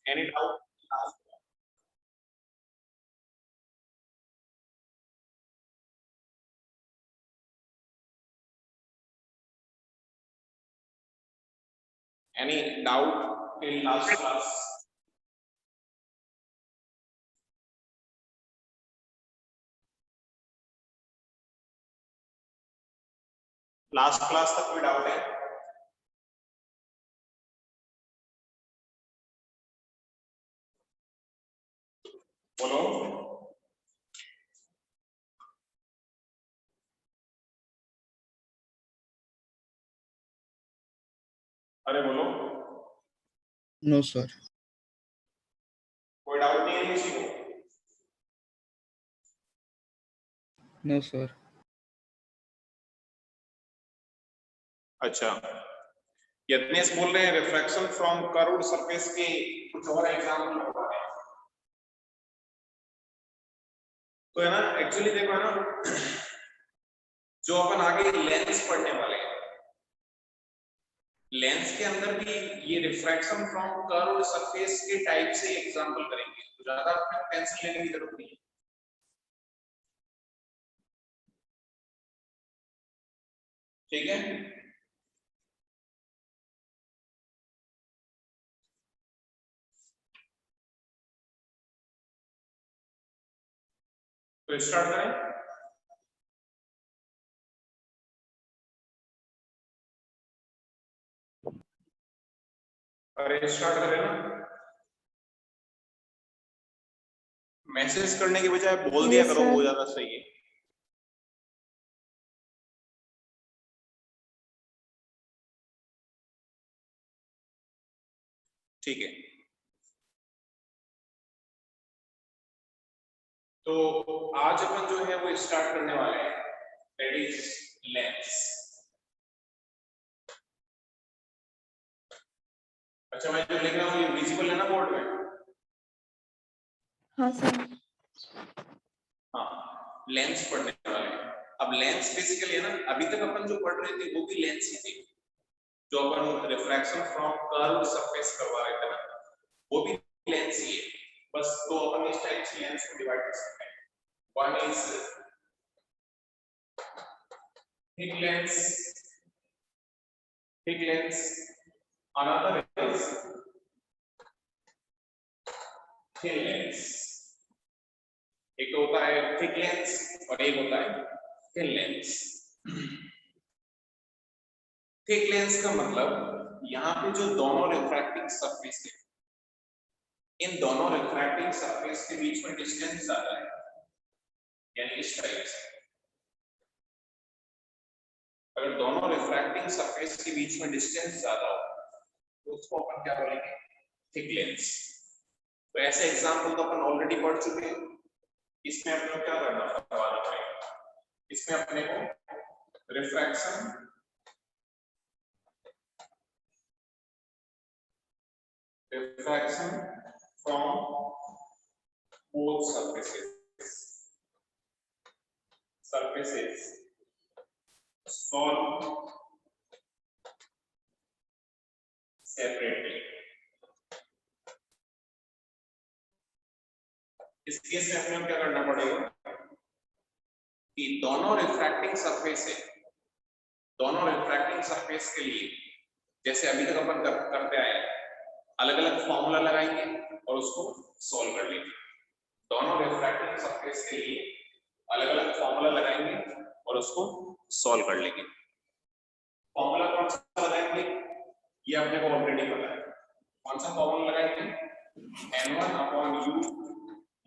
Any doubt? Any doubt till last class? Last class तक कोई doubt है? बोलो। अरे बोलो। No sir. कोई डाउट नहीं है किसी को? No sir. अच्छा, यज्ञेश बोल रहे हैं रिफ्रैक्शन फ्रॉम कर्व्ड सरफेस के कुछ और एग्जांपल बताओ। तो है ना, एक्चुअली देखो है ना, जो अपन आगे लेंस पढ़ने वाले हैं, लेंस के अंदर भी ये रिफ्रैक्शन फ्रॉम कर्व्ड सरफेस के टाइप से एग्जांपल करेंगे, तो ज्यादा अपने टेंशन लेने की जरूरत नहीं है। ठीक है, तो स्टार्ट करें। अरे स्टार्ट करें ना, मैसेज करने के बजाय बोल दिया करो, वो ज्यादा सही है। ठीक है, तो आज अपन जो है वो स्टार्ट करने वाले हैं, दैट इज लेंस। अच्छा, मैं जो लिख रहा हूँ ये विजिबल है ना बोर्ड में? हाँ सर। हाँ, लेंस पढ़ने वाले हैं। अब लेंस बेसिकली है ना, अभी तक अपन जो पढ़ रहे थे वो भी लेंस ही थी, जो अपन रिफ्रैक्शन फ्रॉम कर्व्ड सरफेस करवा रहे थे ना, वो भी लेंस ही है। बस तो अपन इस टाइप से लेंस को डिवाइड कर सकते हैं। One is thick lens, thick lens, another is thin lens. एक तो होता है थिक लेंस और एक होता है थिन लेंस। थिक लेंस का मतलब यहाँ पे जो दोनों रिफ्रैक्टिंग सरफेस है, इन दोनों रिफ्रैक्टिंग सरफेस के बीच में डिस्टेंस ज्यादा है, यानी इस टाइप से। अगर दोनों रिफ्रैक्टिंग सरफेस के बीच में डिस्टेंस ज्यादा हो तो उसको अपन क्या बोलेंगे? Thick lens. तो ऐसे एग्जांपल तो अपन ऑलरेडी पढ़ चुके हैं। इसमें अपने को क्या करना पड़ेगा? इसमें अपने को refraction from both surfaces solve separately। इस केस में अपने को क्या करना पड़ेगा कि दोनों रिफ्रैक्टिंग सरफेस है, दोनों रिफ्रैक्टिंग सरफेस के लिए जैसे अभी तक अपन करते आए, अलग अलग फॉर्मूला लगाएंगे और उसको सॉल्व कर लेंगे। दोनों रिफ्रैक्टिंग सरफेस के लिए अलग अलग फॉर्मूला लगाएंगे और उसको सॉल्व कर लेंगे। फॉर्मूला कौन सा लगाएंगे ये अपने को ऑलरेडी पता है। कौन सा फॉर्मूला लगाएंगे? n1/u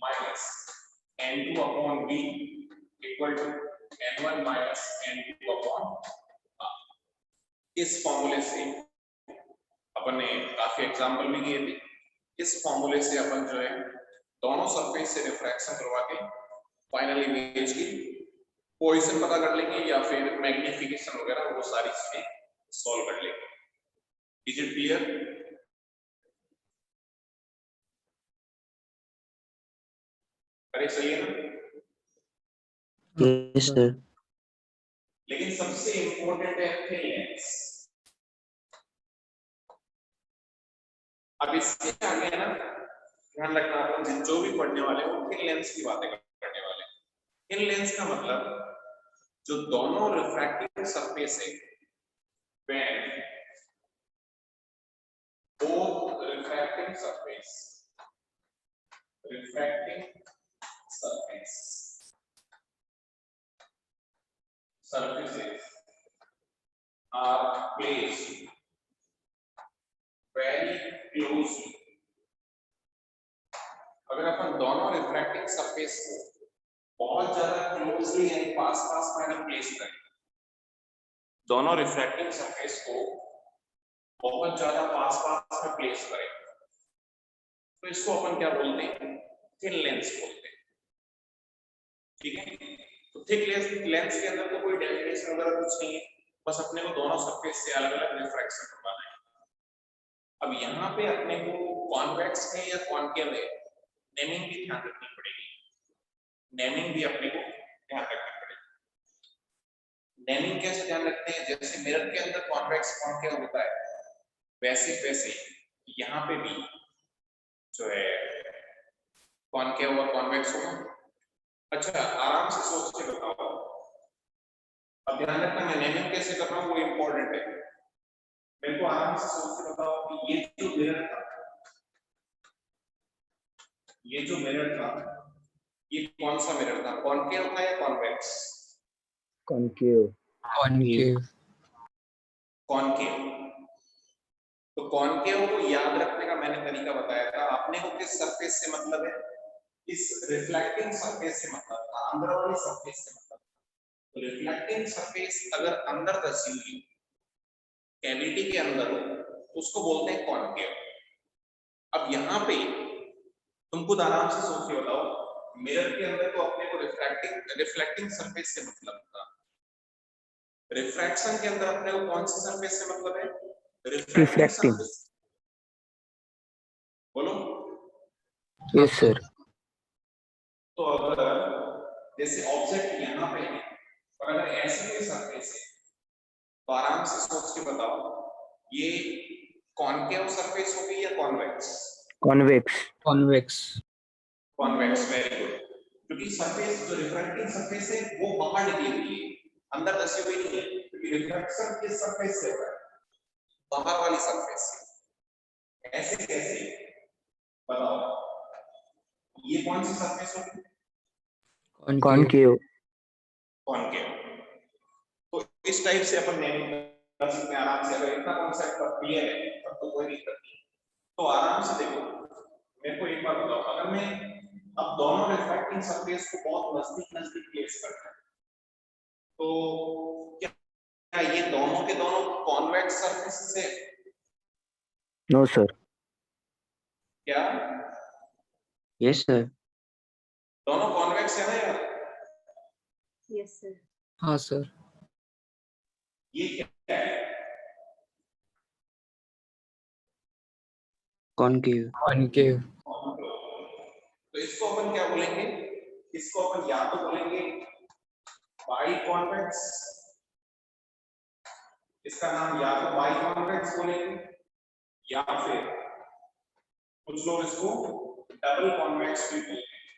minus n2/v equal to n1 minus n2/r। इस फॉर्मूले से अपन ने काफी एग्जांपल भी किए थे। इस फॉर्मूले से अपन जो है दोनों सरफेस से रिफ्रैक्शन करवा के फाइनल इमेज की पोजीशन पता कर लेंगे या फिर मैग्निफिकेशन वगैरह वो सारी चीजें सॉल्व कर लेंगे। Is it clear? अरे सही है ना? Yes sir. लेकिन सबसे इंपॉर्टेंट है थिन लेंस। अब इससे आगे ना ध्यान रखना, अपन जो भी पढ़ने वाले वो थिन लेंस की बातें करने वाले। थिन लेंस का मतलब जो दोनों रिफ्रैक्टिंग सरफेस है, when both refracting surface surfaces are placed very closely। अगर अपन दोनों रिफ्रैक्टिंग सरफेस को बहुत ज्यादा क्लोजली यानी पास पास में अगर प्लेस करें, दोनों रिफ्रैक्टिंग सरफेस को बहुत ज्यादा पास पास में प्लेस करें, तो इसको अपन क्या बोलते हैं? थिन लेंस बोलते हैं। ठीक है, तो थिक लेंस के अंदर तो कोई डेफिनेशन वगैरह कुछ नहीं है, बस अपने को दोनों सरफेस से अलग अलग रिफ्रैक्शन करवाना है। अब यहाँ पे अपने को कॉन्वेक्स है या कॉनकेव है, नेमिंग भी ध्यान रखनी पड़ेगी। नेमिंग भी अपने को ध्यान रखनी पड़ेगी। नेमिंग कैसे ध्यान रखते हैं? जैसे मिरर के अंदर कॉन्वेक्स कॉनकेव होता है, वैसे वैसे यहाँ पे भी जो है कॉनकेव और कॉन्वेक्स होगा। अच्छा, आराम से सोच के बताओ। अब ध्यान रखना, मैं नेमिंग कैसे कर रहा हूँ वो इम्पोर्टेंट है। मेरे को आराम से सोच के बताओ कि ये जो मिरर था, ये कौन सा मिरर था? कॉनकेव था या कॉन्वेक्स? कॉनकेव। कॉनकेव। कॉनकेव। तो कॉनकेव को याद रखने का मैंने तरीका बताया था। आपने को किस सरफेस से मतलब है? इस रिफ्लेक्टिंग सरफेस से मतलब था, अंदर वाली सरफेस से मतलब। तो रिफ्लेक्टिंग सरफेस अगर अंदर धसी हुई कैविटी के अंदर हो तो उसको बोलते हैं कॉनकेव। अब यहाँ पे तुम खुद आराम से सोच के बताओ, मिरर के अंदर तो अपने को रिफ्लेक्टिंग सरफेस से मतलब था, रिफ्रैक्शन के अंदर अपने को कौन सी सरफेस से मतलब है? रिफ्लेक्टिंग। बोलो। Yes sir. तो अगर जैसे ऑब्जेक्ट यहाँ पे है और अगर ऐसी कोई सरफेस है तो आराम से सोच के बताओ, ये कॉनकेव सरफेस होगी या convex? Convex. Convex. Convex, very good. क्योंकि सरफेस जो रिफ्रैक्टिंग सरफेस है वो बाहर निकली हुई है, अंदर धसी हुई नहीं है, क्योंकि रिफ्रैक्शन किस सरफेस से हो रहा है? बाहर वाली सरफेस से। ऐसे कैसे बताओ, ये कौन सी सरफेस होगी? कॉनकेव। कॉनकेव। तो इस टाइप से अपन नेमिंग कर सकते हैं आराम से। अगर इतना कॉन्सेप्ट क्लियर है तब तो कोई दिक्कत नहीं। तो आराम से देखो, मेरे को एक बात बताओ, अगर मैं अब दोनों रिफ्रैक्टिंग सरफेस को बहुत नजदीक प्लेस करता है, तो क्या ये दोनों के दोनों कॉन्वेक्स सरफेसेस है? No sir. क्या? Yes sir. दोनों कॉन्वेक्स है ना यार? Yes sir. हाँ सर। ये क्या है? कॉनकेव। कॉनकेव। तो इसको अपन क्या बोलेंगे? इसको अपन या तो बोलेंगे बाई कॉन्वेक्स, इसका नाम या तो बाई कॉन्वेक्स बोलेंगे, या फिर कुछ लोग इसको डबल कॉन्वेक्स भी बोलते हैं।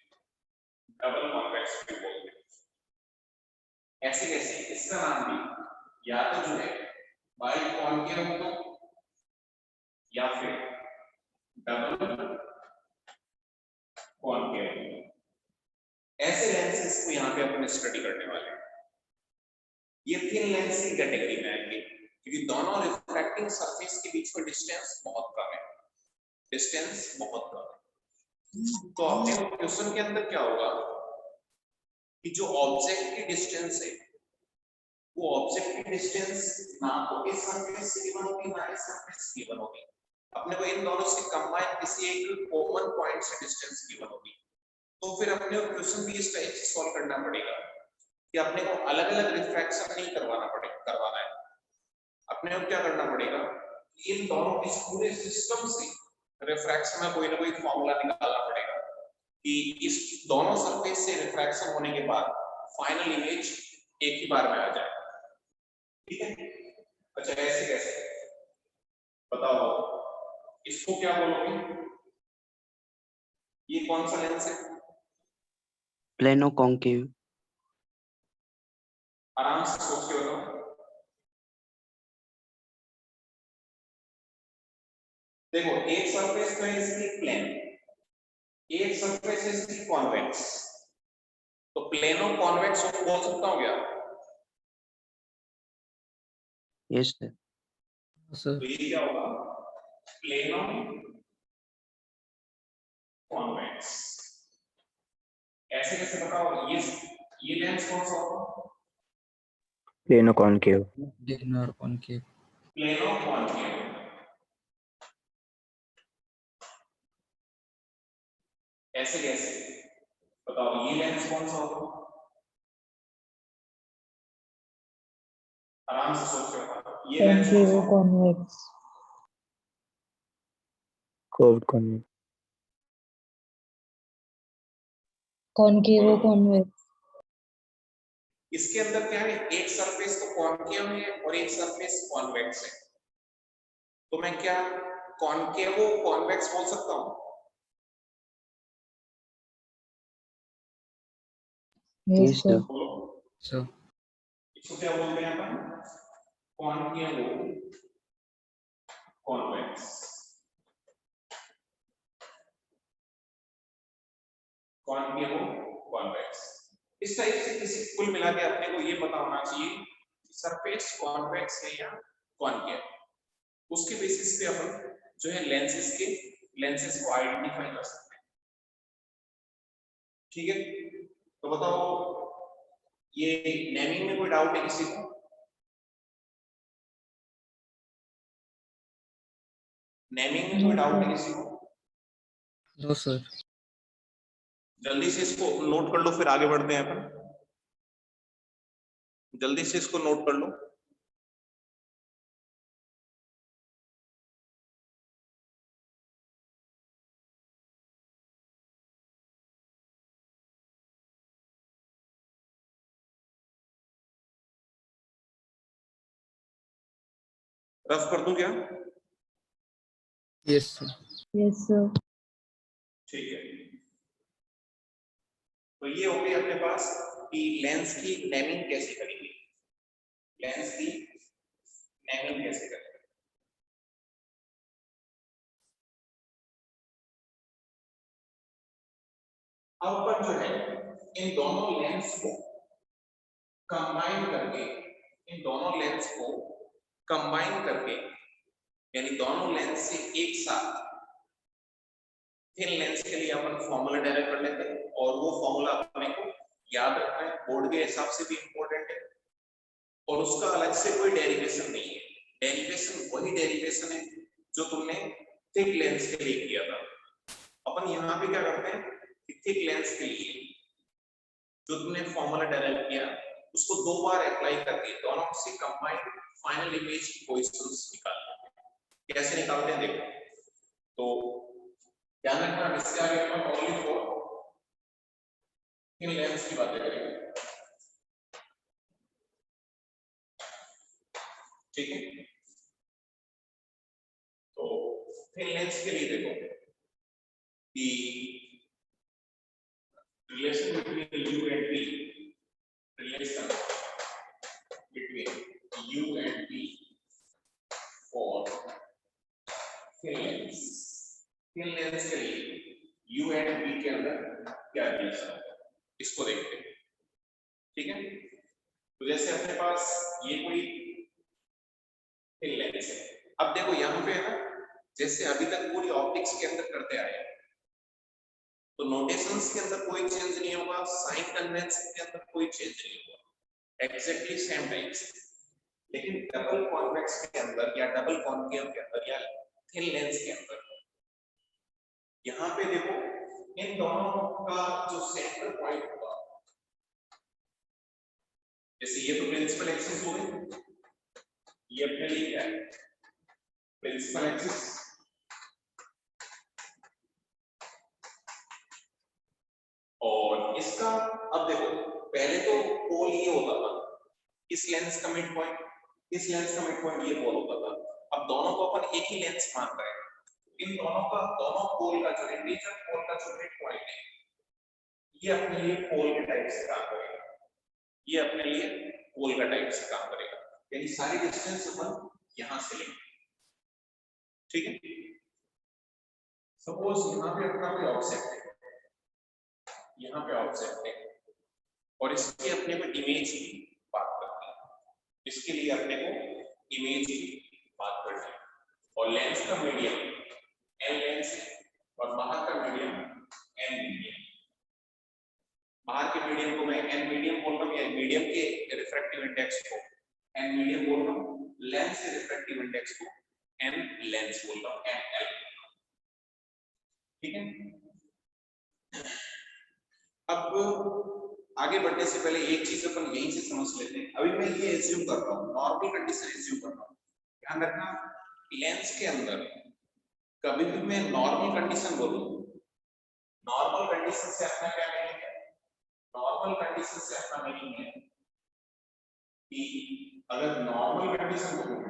डबल कॉन्वेक्स भी बोलते हैं। ऐसे कैसे? इसका नाम भी या तो जो है बाई कॉनकेव होगा या फिर डबल कॉनकेव। ऐसे लेंसेस को यहाँ पे अपन स्टडी करने वाले हैं। ये थिन लेंस की कैटेगरी में आएंगे क्योंकि दोनों रिफ्रैक्टिंग सरफेस के बीच में डिस्टेंस बहुत कम है। डिस्टेंस बहुत कम है। तो अपने क्वेश्चन के अंदर क्या होगा कि जो ऑब्जेक्ट की डिस्टेंस है वो ऑब्जेक्ट की डिस्टेंस ना तो इस सरफेस से गिवन होगी ना इस सरफेस से गिवन होगी। अपने को इन दोनों से कंबाइन किसी एक कॉमन पॉइंट से डिस्टेंस गिवन होगी। तो फिर अपने को क्वेश्चन भी इस टाइप से सॉल्व करना पड़ेगा कि अपने को अलग-अलग रिफ्रैक्शन नहीं करवाना है। अपने को क्या करना पड़ेगा, इन दोनों इस पूरे सिस्टम से रिफ्रैक्शन में कोई ना कोई फॉर्मूला निकालना पड़ेगा कि इस दोनों सरफेस से रिफ्रैक्शन होने के बाद फाइनल इमेज एक ही बार में आ जाए। ठीक है? अच्छा, ऐसे कैसे बताओ? इसको क्या बोलोगे? ये कौन सा लेंस है? Plano concave. आराम से सोच के बताओ। देखो, एक सरफेस तो है इसकी प्लेन, एक सरफेस है इसकी कॉन्वेक्स, तो प्लेनो कॉन्वेक्स बोल सकता हूँ क्या? Yes sir. सर तो ये क्या होगा? Plano convex. ऐसे कैसे बताओ? ये लेंस कौन सा होगा? Plano concave. प्लेन और कॉनकेव। Plano concave. ऐसे कैसे बताओ? ये लेंस कौन सा होगा? आराम से सोच के बताओ। ये लेंस कौन सा होगा? Convex. Curved concave. Concave convex. इसके अंदर क्या है? एक सरफेस तो कॉन्केव है और एक सरफेस कॉन्वेक्स है, तो मैं क्या कॉन्केवो कॉन्वेक्स बोल सकता हूँ? Yes sir. बोलो, सर इसको क्या बोलते हैं अपन? Concavo convex. Concavo convex. इस टाइप से किसी कुल मिला के अपने को ये पता होना चाहिए कि सरफेस कॉन्वेक्स है या कॉन्केव, उसके बेसिस पे अपन जो है लेंसेस को आइडेंटिफाई कर सकते हैं। ठीक है, तो बताओ, ये नेमिंग में कोई डाउट है किसी को? नेमिंग में कोई डाउट है किसी को? No sir. जल्दी से इसको नोट कर लो, फिर आगे बढ़ते हैं अपन। जल्दी से इसको नोट कर लो। रफ कर दूं क्या? Yes sir. Yes sir. ठीक है, तो ये हो गई अपने पास कि लेंस की नेमिंग कैसे करेंगे। लेंस की नेमिंग कैसे करेंगे? अब अपन जो है इन दोनों लेंस को कंबाइन करके, इन दोनों लेंस को कंबाइन करके, यानी दोनों लेंस से एक साथ थिन लेंस के लिए अपन फॉर्मूला डेराइव कर लेते हैं, और वो फॉर्मूला अपने को याद रखना है, बोर्ड के हिसाब से भी इंपॉर्टेंट है, और उसका अलग से कोई डेरिवेशन नहीं है। डेरिवेशन वही डेरिवेशन है जो तुमने थिक लेंस के लिए किया था। अपन यहाँ पे क्या करते हैं कि थिक लेंस के लिए जो तुमने फॉर्मूला डेराइव किया उसको दो बार अप्लाई करके दोनों से कंबाइंड फाइनल इमेज की कोएफिशिएंट्स निकालते हैं। कैसे निकालते हैं देखो, तो ध्यान रखना, इससे आगे अपन ओनली फॉर थिन लेंस की बातें करेंगे। ठीक है, तो थिन लेंस के लिए देखो कि relation between u and p, relation between u and p for thin lens। thin lens के लिए u and p के अंदर क्या रिलेशन है इसको देखते हैं। ठीक है, तो जैसे अपने पास ये कोई थिन लेंस है, अब देखो यहाँ पे है ना, जैसे अभी तक पूरी ऑप्टिक्स के अंदर करते आए हैं, तो नोटेशंस के अंदर कोई चेंज नहीं होगा, साइन कन्वेंशन के अंदर कोई चेंज नहीं होगा, एग्जैक्टली सेम टाइप से। लेकिन डबल कॉन्वेक्स के अंदर या डबल कॉन्केव के अंदर या थिन लेंस के अंदर यहाँ पे देखो, इन दोनों का जो सेंटर पॉइंट होगा, जैसे ये तो प्रिंसिपल एक्सिस हो गई, ये अपने लिए क्या है? Principal axis. और इसका अब देखो, पहले तो पोल ये होता था, इस लेंस का मिड पॉइंट, इस लेंस का मिड पॉइंट ये पोल होता था। अब दोनों को अपन एक ही लेंस मान रहे हैं, इन दोनों पोल का जो इंडिविजुअल पोल का जो मिड पॉइंट है ये अपने लिए पोल के टाइप से काम करेगा, ये अपने लिए पोल का टाइप से काम करेगा, यानी सारी डिस्टेंस अपन यहां से लेंगे, ठीक है। सपोज यहाँ पे अपना कोई ऑब्जेक्ट है, यहाँ पे ऑब्जेक्ट है और इसकी अपने को इमेज की बात करनी है, इसके लिए अपने को इमेज की बात करनी है और लेंस का मीडियम एल लेंस है और बाहर का मीडियम एन मीडियम। बाहर के मीडियम को मैं एन मीडियम बोल रहा हूँ या मीडियम के रिफ्रैक्टिव इंडेक्स को एन मीडियम बोल रहा हूँ, लेंस के रिफ्रैक्टिव इंडेक्स को एन लेंस बोल रहा हूँ, एन एल, ठीक है। अब आगे बढ़ने से पहले एक चीज अपन यहीं से समझ लेते हैं। अभी मैं ये एज्यूम कर रहा हूँ, नॉर्मल कंडीशन एज्यूम कर रहा हूँ, ध्यान रखना लेंस के अंदर कभी भी मैं नॉर्मल कंडीशन बोलूं, नॉर्मल कंडीशन से अपना क्या मीनिंग है, नॉर्मल कंडीशन से अपना मीनिंग है कि अगर नॉर्मल कंडीशन बोलूं,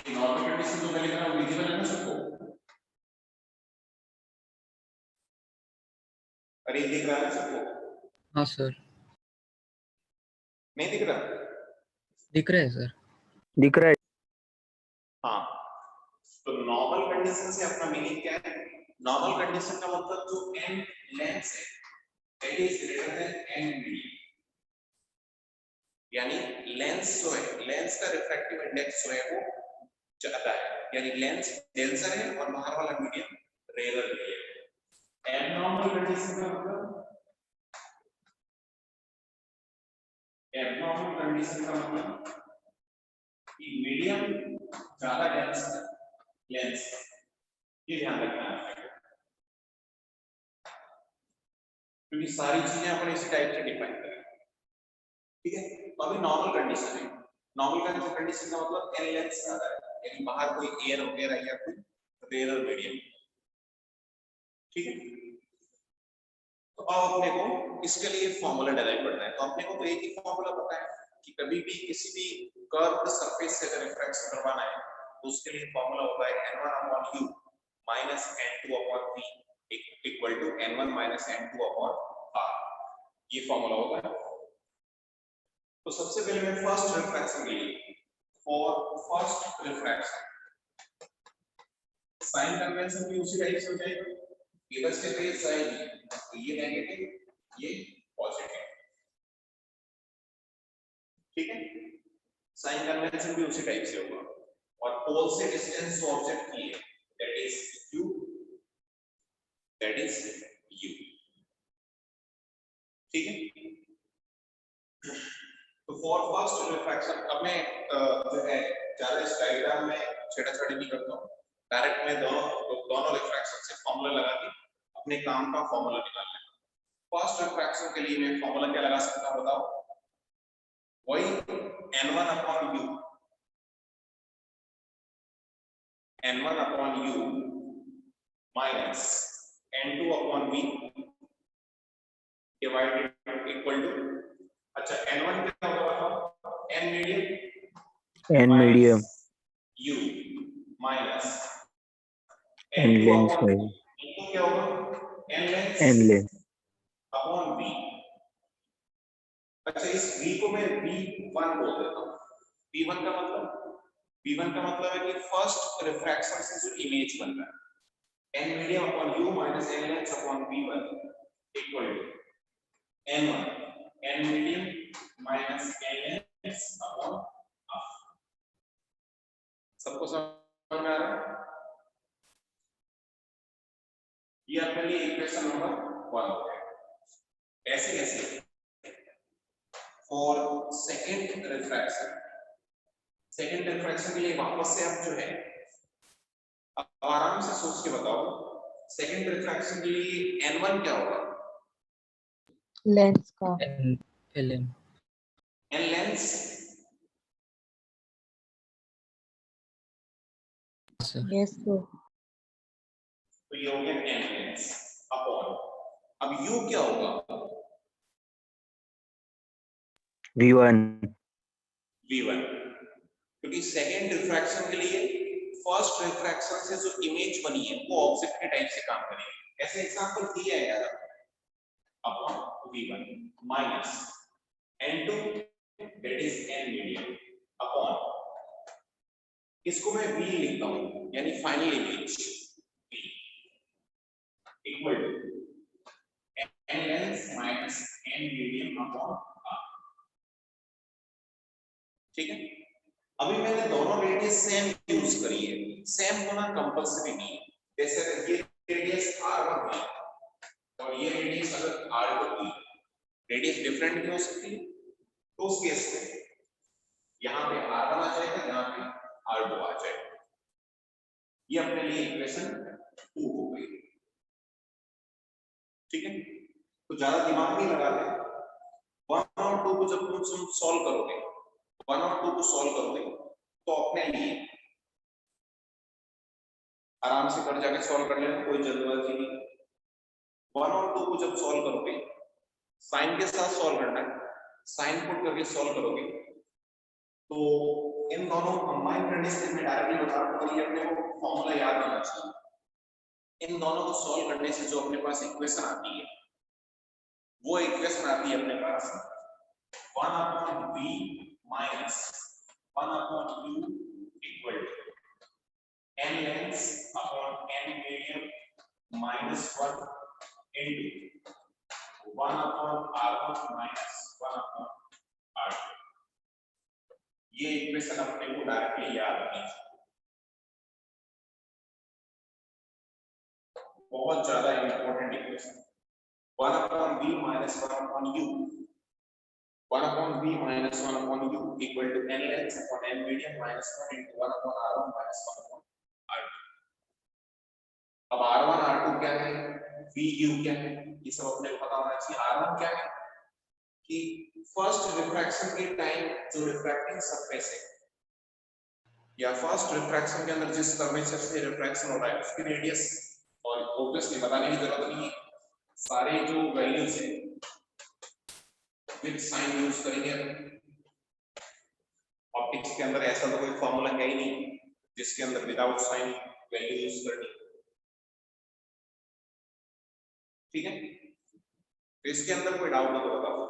नॉर्मल कंडीशन जो मैं लिख रहा हूं विजिबल है ना सबको, अरे दिख रहा है सबको? हाँ सर, नहीं दिख रहा? दिख रहा है सर। दिख रहा है। हाँ, तो नॉर्मल कंडीशन से अपना मीनिंग क्या है? नॉर्मल कंडीशन का मतलब जो एन लेंस है that is greater than n medium, यानी लेंस जो है, लेंस का रिफ्रैक्टिव इंडेक्स जो है वो ज्यादा है, यानी लेंस डेंसर है और बाहर वाला मीडियम रेयर मीडियम है। एबनॉर्मल कंडीशन का मतलब, एबनॉर्मल कंडीशन का मतलब कि मीडियम ज्यादा डेंस है लेंस, ये ध्यान रखना है क्योंकि सारी चीजें अपन इसी टाइप से डिफाइन करेंगे, ठीक है। तो अभी नॉर्मल कंडीशन है, नॉर्मल कंडीशन का मतलब एन लेंस ज्यादा है, यानी बाहर कोई एयर वगैरह या कोई रेयर मीडियम, ठीक है। तो अब अपने को इसके लिए फॉर्मूला डिराइव करना है, तो अपने को तो एक ही फॉर्मूला पता है कि कभी भी किसी भी कर्व्ड सरफेस से अगर रिफ्रैक्शन करवाना है तो उसके लिए फॉर्मूला होता है n1/u minus n2/v equal to n1 minus n2/r, ये फॉर्मूला होता है। तो सबसे पहले मैं फर्स्ट रिफ्रैक्शन के लिए, for first refraction sign convention भी उसी टाइप से हो जाएगा, इधर से रेज आएगी तो ये नेगेटिव ये पॉजिटिव, ठीक है। साइन कन्वेंशन भी उसी टाइप से होगा और पोल से डिस्टेंस जो ऑब्जेक्ट की है that is u, that is u, ठीक है। तो फॉर फर्स्ट रिफ्रैक्शन अब मैं जो है ज्यादा इस डायग्राम में छेड़छाड़ी नहीं करता हूं, डायरेक्ट में दोनों रिफ्रैक्शन से फॉर्मूला लगा के अपने काम का फॉर्मूला निकाल लें। फर्स्ट रिफ्रैक्शन के लिए मैं फॉर्मूला क्या लगा सकता हूं बताओ? वही n1/u, n1/u minus n2/v divided equal to, अच्छा n1 क्या होगा बताओ? n medium, n medium u minus n lens n2/v, है, n2 क्या होगा? n lens n lens upon v। अच्छा इस v को मैं v1 बोल देता हूँ। v1 का मतलब है कि फर्स्ट रिफ्रैक्शन से जो इमेज बन रहा है, n medium upon u minus n lens upon v1 equal to n1 n medium minus n lens upon r। सबको समझ में आ रहा है? ये अपने लिए इक्वेशन नंबर 1 हो गया। ऐसे कैसे? For second refraction, second refraction के लिए वापस से आप जो है आराम से सोच के बताओ, सेकंड रिफ्रैक्शन के लिए n1 क्या होगा? लेंस का ln n lens, sir. Yes sir तो ये हो गया n लेंस अपॉन, अब u क्या होगा? v1 v1, क्योंकि सेकंड रिफ्रैक्शन के लिए फर्स्ट रिफ्रैक्शन से जो इमेज बनी है वो ऑब्जेक्ट के टाइप से काम करेगी। ऐसे एग्जांपल दिया है यार, upon v1 minus n2 that is n medium upon, इसको मैं v लिखता हूं यानी final image v equal to n lens minus n medium upon r। ठीक है, अभी मैंने दोनों रेडियस सेम यूज करी है, सेम होना कंपल्सरी नहीं है। जैसे अगर ये रेडियस r1 है और ये रेडियस अगर r2 है, रेडियस डिफरेंट भी हो सकती है, तो उस केस में यहाँ पे r1 आ जाएगा, यहाँ पे r2 आ जाएगा। ये अपने लिए इक्वेशन 2 हो गई। ठीक है, तो ज्यादा दिमाग नहीं लगाते, 1 और 2 को जब तुम सॉल्व करोगे, 1 और 2 को सॉल्व करोगे तो अपने लिए आराम से घर जाके सॉल्व कर लेना, कोई जल्दबाजी नहीं। 1 और 2 को जब सॉल्व करोगे, साइन के साथ सॉल्व करना है, साइन पुट करके सॉल्व करोगे तो इन दोनों कंबाइन करने से मैं डायरेक्टली बता रहा हूं, ये अपने को फॉर्मूला याद होना चाहिए। इन दोनों को सॉल्व करने से जो अपने पास इक्वेशन आती है, वो इक्वेशन आती है अपने पास 1 upon v minus 1 upon u equal to n lens upon n medium minus 1 into 1 upon r1 minus 1 upon r2। ये इक्वेशन अपने को डायरेक्टली याद नहीं, बहुत ज्यादा important equation. 1 upon v minus 1 upon u, 1 upon v minus 1 upon u equal to n length upon n medium minus 1 into 1 upon r1 minus 1 upon r2। अब r1 r2 क्या है, v u क्या है, ये सब अपने को पता होना चाहिए। r1 क्या है कि फर्स्ट रिफ्रैक्शन के टाइम जो रिफ्रैक्टिंग सरफेस है या फर्स्ट रिफ्रैक्शन के अंदर जिस कर्वेचर से रिफ्रैक्शन हो रहा है उसकी रेडियस, और ऑब्वियसली बताने की जरूरत नहीं है, सारे जो वैल्यूज है विद साइन यूज करेंगे। ऑप्टिक्स के अंदर ऐसा तो कोई फॉर्मूला है ही नहीं जिसके अंदर विदाउट साइन वैल्यू यूज करनी। ठीक है, तो इसके अंदर कोई डाउट हो तो बताओ।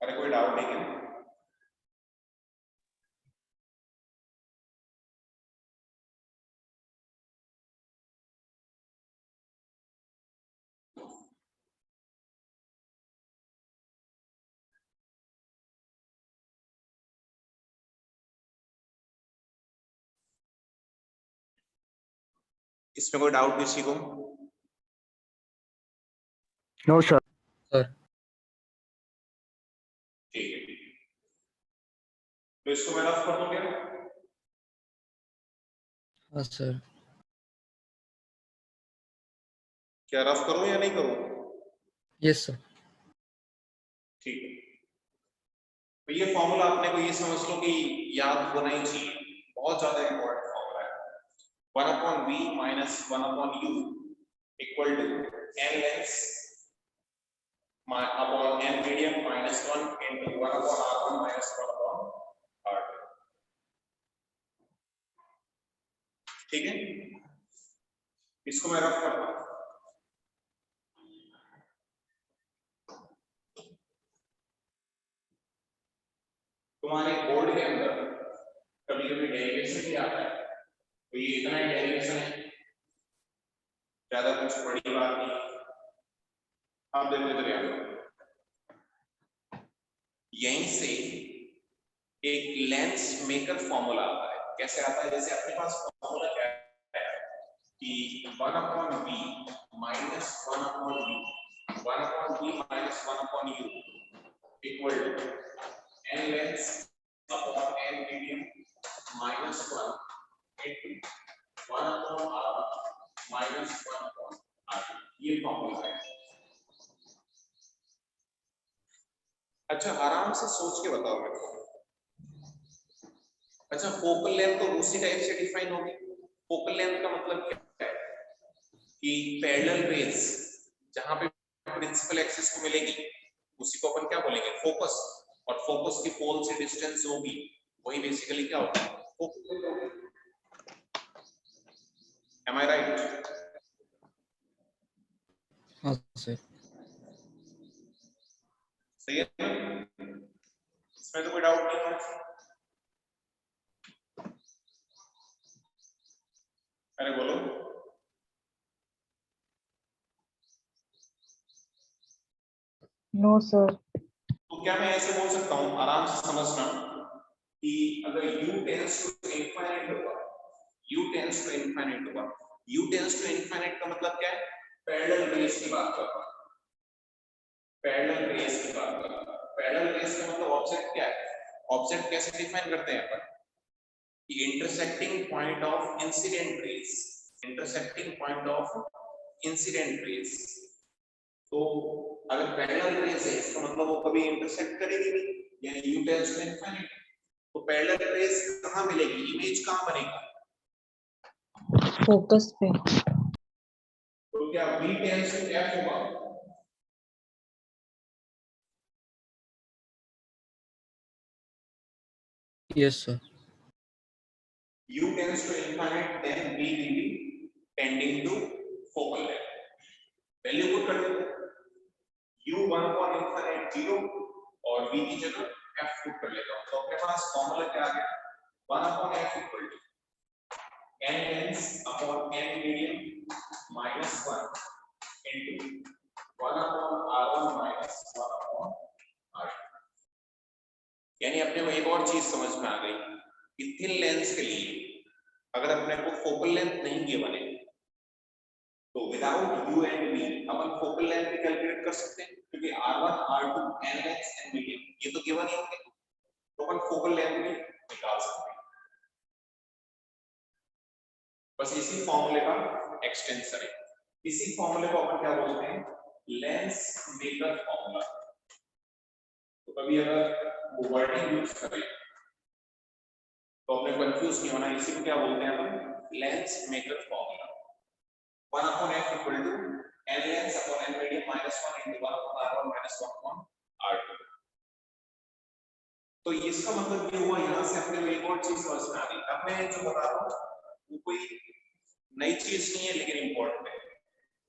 अरे कोई डाउट नहीं है? इसमें कोई डाउट किसी को? No sir. सर ठीक है, तो इसको मैं रफ कर दूं क्या? हाँ सर। क्या रफ करूं या नहीं करूं? Yes sir. ठीक है, तो ये फॉर्मूला आपने को ये समझ लो कि याद होना ही चाहिए, बहुत ज्यादा इंपॉर्टेंट फॉर्मूला है। 1 upon v minus 1 upon u equal to n length upon n medium minus 1 into 1 upon r1 minus 1 upon r2। ठीक है, इसको मैं रफ करता हूं। तुम्हारे बोर्ड के अंदर कभी कभी डेरिवेशन भी आता है, तो ये इतना ही डेरिवेशन है, ज्यादा कुछ बड़ी बात नहीं। आप देखो इधर यहीं से एक लेंस मेकर फॉर्मूला आता है। कैसे आता है? जैसे अपने पास फॉर्मूला क्या है कि 1 upon v minus 1 upon u, 1 upon v minus 1 upon u equal to n length upon n medium minus 1 into 1 upon r1 minus 1 upon r2। ये फॉर्मूला है। अच्छा, आराम से सोच के बताओ मेरे को। अच्छा, फोकल लेंथ तो उसी टाइप से डिफाइन होगी। फोकल लेंथ का मतलब क्या है कि पैरेलल रेज जहां पे प्रिंसिपल एक्सिस को मिलेगी उसी को अपन क्या बोलेंगे, फोकस। और फोकस की पोल से डिस्टेंस होगी वही बेसिकली क्या होगा, फोकस। Am I right? हाँ सर। सही है ना? इसमें तो कोई डाउट नहीं है। अरे बोलो। No sir. तो क्या मैं ऐसे बोल सकता हूँ, आराम से समझना, कि अगर u टेंड्स टू इनफाइनाइट होगा, u टेंड्स टू इनफाइनाइट होगा, u टेंड्स टू इनफाइनाइट का मतलब क्या है, पैरेलल रेस की बात कर रहा हूं। पैरेलल रेस की बात कर रहा हूं। पैरेलल रेस का मतलब ऑब्जेक्ट क्या है, ऑब्जेक्ट कैसे डिफाइन करते हैं अपन, कि intersecting point of incident rays, intersecting point of incident rays. तो अगर पैरेलल रेस है इसका मतलब वो कभी इंटरसेक्ट करेगी नहीं, यानी u टेंड्स टू इनफाइनाइट। तो पैरेलल रेस कहां मिलेगी, इमेज कहां बनेगा, फोकस पे। तो क्या v टेंड्स टू f होगा, yes sir. u tends to infinite, then v will be tending to focal length. Value put कर देते हैं, u 1 upon infinite 0 और v की जगह f पुट कर लेता हूं। तो अपने पास फॉर्मूला क्या आ गया, 1 upon f equal to n length upon n medium minus 1 into 1 upon r1 minus 1 upon r2। यानी अपने को एक और चीज समझ में आ गई कि थिन लेंस के लिए अगर अपने को फोकल लेंथ नहीं गिवन है तो without u and v upon focal length भी कैलकुलेट कर सकते हैं, क्योंकि r1 r2 n length n medium ये तो गिवन ही होंगे, तो अपन फोकल लेंथ भी निकाल सकते हैं। बस इसी फॉर्मूले का एक्सटेंशन है। इसी फॉर्मूले को अपन क्या बोलते हैं, लेंस मेकर फॉर्मूला। तो कभी अगर वर्डिंग यूज करें तो अपने कंफ्यूज नहीं होना, इसी को क्या बोलते हैं अपन, lens maker formula. 1 upon f equal to n length upon n medium minus 1 into 1 upon r1 minus 1 upon r2। तो इसका मतलब ये हुआ, यहाँ से अपने को एक और चीज समझ में आ गई। अब मैं जो बता रहा हूँ वो कोई नई चीज नहीं है लेकिन इंपॉर्टेंट है।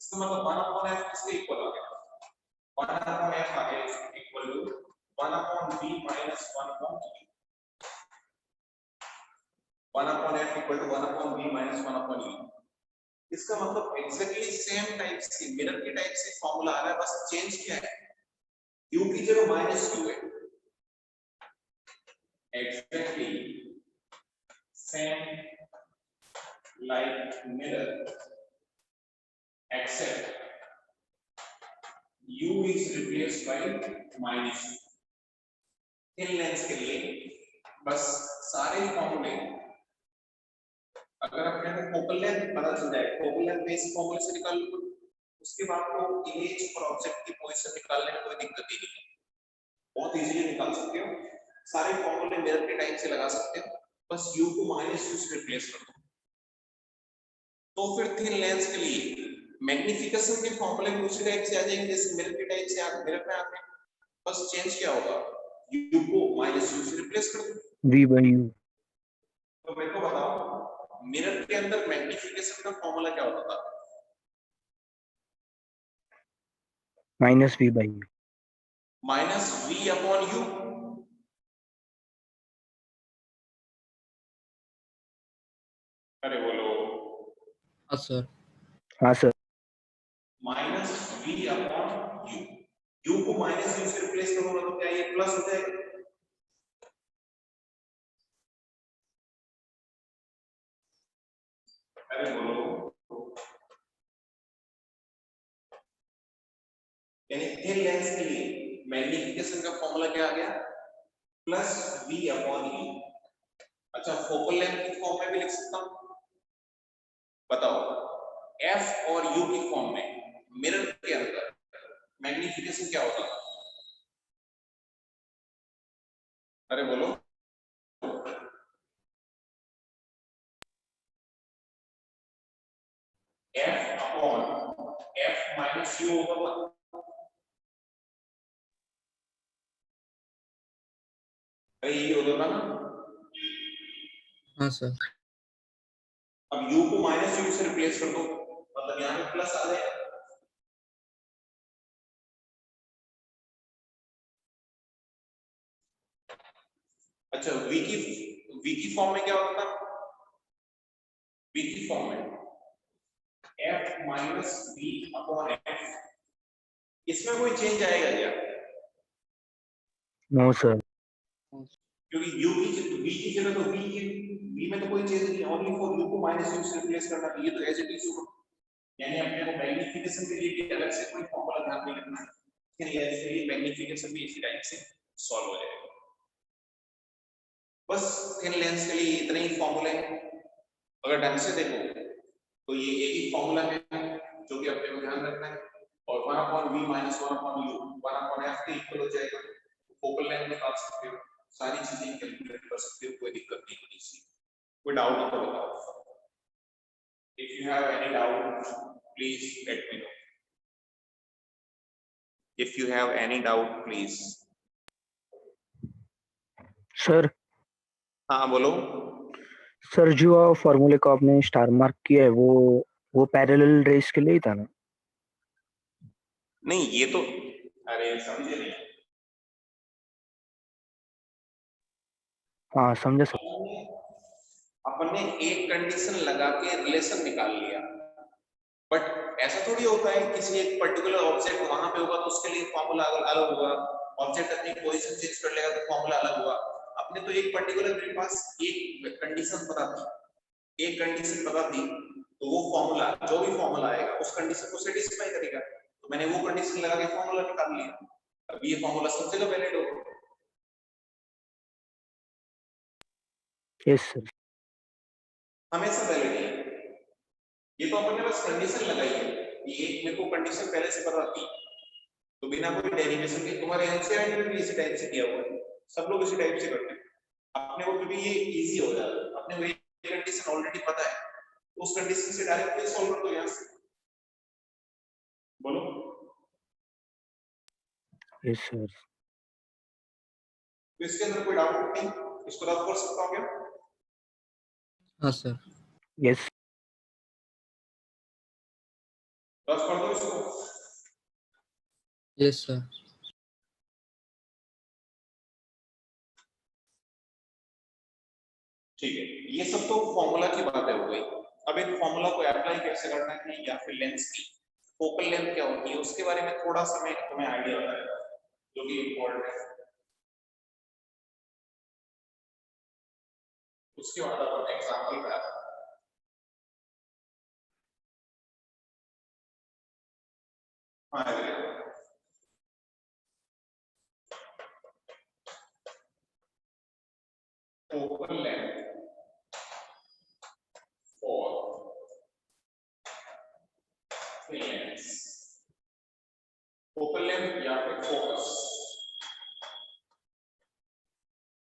इसका मतलब 1 upon f किसके इक्वल आ गया, 1 upon f आ गया equal to 1 upon v minus 1 upon v। 1 upon f equal to 1 upon v minus 1 upon e। इसका मतलब एग्जैक्टली सेम टाइप से मिरर के टाइप से फॉर्मूला आ रहा है, बस चेंज क्या है, u की जगह माइनस q है। Exactly same like mirror except u is replaced by minus u। Thin lens के लिए बस सारे फॉर्मूले अगर अपने को फोकल लेंथ पता चल जाए, फोकल लेंथ बेसिक फॉर्मूले से निकाल लो, उसके बाद को इमेज और ऑब्जेक्ट की पोजीशन निकालने में कोई दिक्कत ही नहीं है, बहुत इजीली निकाल सकते हो। सारे फॉर्मूले मिरर के टाइप से लगा सकते हो, बस u को माइनस u से रिप्लेस कर दो। तो फिर थिन लेंस के लिए मैग्निफिकेशन के फॉर्मूले भी उसी टाइप से आ जाएंगे जैसे मिरर के टाइप से मिरर में आते हैं, बस चेंज क्या होगा, u को माइनस u से रिप्लेस कर दो, v by u। तो मेरे को बताओ मिरर के अंदर मैग्निफिकेशन का फॉर्मूला क्या होता था, minus v by u। Minus v upon u। अरे बोलो। हाँ सर। हाँ sir. Minus v upon u, u को माइनस u से रिप्लेस करूंगा तो क्या ये प्लस हो जाएगा, अरे बोलो। यानी थिन लेंस के लिए मैग्निफिकेशन का फॉर्मूला क्या आ गया, प्लस v अपॉन u। अच्छा फोकल लेंथ की फॉर्म में भी लिख सकता हूं, बताओ f और u की फॉर्म में मिरर के अंदर मैग्निफिकेशन क्या होता है, अरे बोलो। f अपॉन माइनस यू होगा 1। अरे ये होगा ना। हाँ सर। अब u को माइनस यू से रिप्लेस कर दो, मतलब यहाँ पे प्लस आ जाएगा। अच्छा v की फॉर्म में क्या होता था? v की फॉर्म में f minus v upon f, इसमें कोई चेंज आएगा क्या? No sir. क्योंकि u की v की जगह तो v में तो कोई चेंज नहीं, ओनली फॉर u को माइनस u से रिप्लेस करना, ये तो एज इट इज होगा। यानी अपने को मैग्नीफिकेशन के लिए भी अलग से कोई फॉर्मूला ध्यान नहीं रखना है, लेकिन ये मैग्नीफिकेशन भी इसी टाइप से सॉल्व हो जाएगा। बस थिन लेंस के लिए इतने ही फॉर्मूले हैं। अगर ढंग से देखो तो ये एक ही फॉर्मूला है जो कि अपने को ध्यान रखना है, और 1 upon v minus 1 upon u 1 upon f के इक्वल हो जाएगा। फोकल लेंथ निकाल सकते हो, सारी चीजें कैलकुलेट कर सकते हो, कोई दिक्कत नहीं होनी चाहिए। कोई डाउट हो तो बताओ। If you have any doubt, please let me know. If you have any doubt, please. Sir हाँ बोलो। सर जो फॉर्मूले को आपने स्टार मार्क किया है वो पैरेलल रेस के लिए ही था ना? नहीं ये तो, अरे समझे नहीं। हाँ समझा सर। अपन ने एक कंडीशन लगा के रिलेशन निकाल लिया, बट ऐसा थोड़ी होता है किसी एक पर्टिकुलर ऑब्जेक्ट वहां पे होगा तो उसके लिए फॉर्मूला अलग होगा, ऑब्जेक्ट अपनी पोजीशन चेंज कर लेगा तो फॉर्मूला अलग होगा। अपने तो एक पर्टिकुलर मेरे पास एक कंडीशन पता थी, एक कंडीशन पता थी, तो वो फॉर्मूला जो भी फॉर्मूला आएगा उस कंडीशन को सेटिस्फाई करेगा, तो मैंने वो कंडीशन लगा के फॉर्मूला निकाल लिया। अब ये फॉर्मूला सब जगह वैलिड होगा। Yes sir. हमेशा वैलिड है। ये तो अपन ने बस कंडीशन लगाई है, ये मेरे को कंडीशन पहले से पता थी, तो बिना कोई डेरिवेशन के, तुम्हारे एनसीईआरटी में भी इसी टाइप से किया हुआ है, सब लोग इसी टाइप से करते हैं। अपने को भी ये इजी हो जाता है, अपने को ये कंडीशन ऑलरेडी पता है, तो उस कंडीशन से डायरेक्टली सॉल्व कर दो यहां से। बोलो। Yes sir. तो इसके अंदर कोई डाउट नहीं, इसको रफ कर सकता हूं क्या? हाँ सर। यस रफ कर दो इसको। Yes sir. ठीक है, ये सब तो फॉर्मूला की बातें हो गई। अब एक फॉर्मूला को अप्लाई कैसे करना है, या फिर लेंस की फोकल लेंथ क्या होती है उसके बारे में थोड़ा सा मैं तुम्हें आइडिया बताऊंगा, जो कि इम्पोर्टेंट है। उसके बाद अपन एग्जांपल पे आते हैं। हाँ focal length for Lenz, focal length या फिर फोकस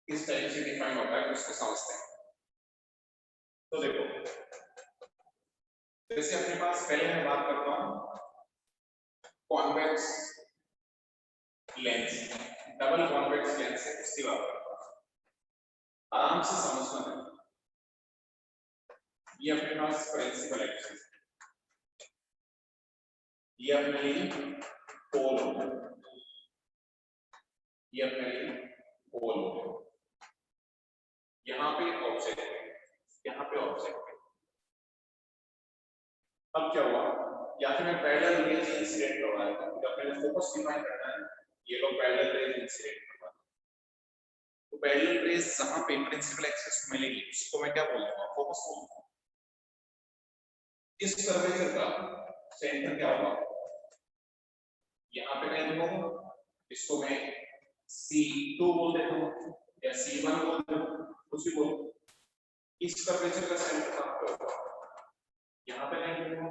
इस टाइप से डिफाइन होता है, उसको समझते हैं। तो देखो, जैसे अपने पास पहले मैं बात करता हूं convex lens, double convex lens है, उसकी बात करता हूं, आराम से समझना है। ये अपने पास प्रिंसिपल एक्सिस, ये अपने लिए पोल होगा, ये अपने लिए पोल होगा, यहाँ पे ऑब्जेक्ट है, यहाँ पे ऑब्जेक्ट है। अब क्या हुआ, या फिर मैं पैरेलल रेज इंसिडेंट करवा रहा हूं, तो अपने फोकस डिफाइन करना है, ये लोग पैरेलल रेज इंसिडेंट करवा, तो पैरेलल रेज जहां पे प्रिंसिपल एक्सिस को मिलेगी उसको मैं क्या बोलूंगा, फोकस बोलूंगा। इस कर्वेचर का सेंटर क्या होगा, यहाँ पे मैं देखूंगा, इसको मैं C2 बोल देता हूँ या C1 बोल देता हूँ, कुछ भी बोलो। इस कर्वेचर का सेंटर कहाँ पे होगा, यहाँ पे मैं देखूंगा,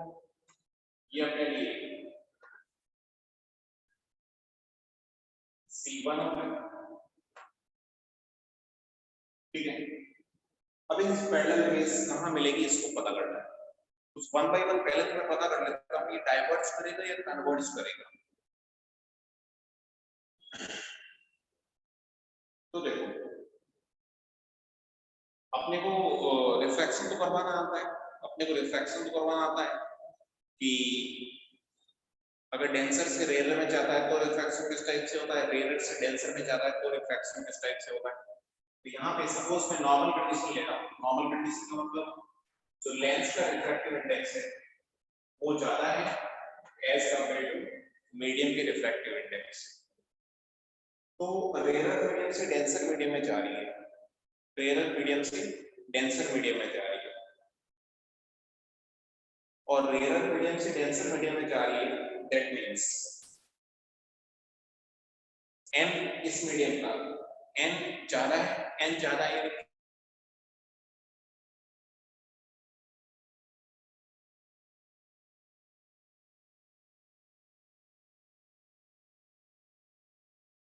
ये अपने लिए C1 होगा, ठीक है। अब इस पैरेलल रेस कहाँ मिलेगी इसको पता करना है, उस 1 by 1 पहले तो मैं पता कर लेता हूँ ये डाइवर्ज करेगा या कन्वर्ज करेगा। तो देखो अपने को रिफ्रैक्शन तो करवाना आता है, कि अगर डेंसर से रेयर में जाता है तो रिफ्रैक्शन किस टाइप से होता है, रेयर से डेंसर में जाता है तो रिफ्रैक्शन किस टाइप से होता है। तो यहाँ पे सपोज मैं नॉर्मल कंडीशन ले रहा हूँ, नॉर्मल कंडीशन का मतलब जो लेंस का रिफ्रैक्टिव इंडेक्स है वो ज्यादा है एज कंपेयर टू मीडियम के रिफ्रैक्टिव इंडेक्स। तो रेयर मीडियम से डेंसर मीडियम में जा रही है, रेयर मीडियम से डेंसर मीडियम में जा रही है, और रेयर मीडियम से डेंसर मीडियम में जा रही है। दैट मींस n इस मीडियम का n ज्यादा है, n ज्यादा है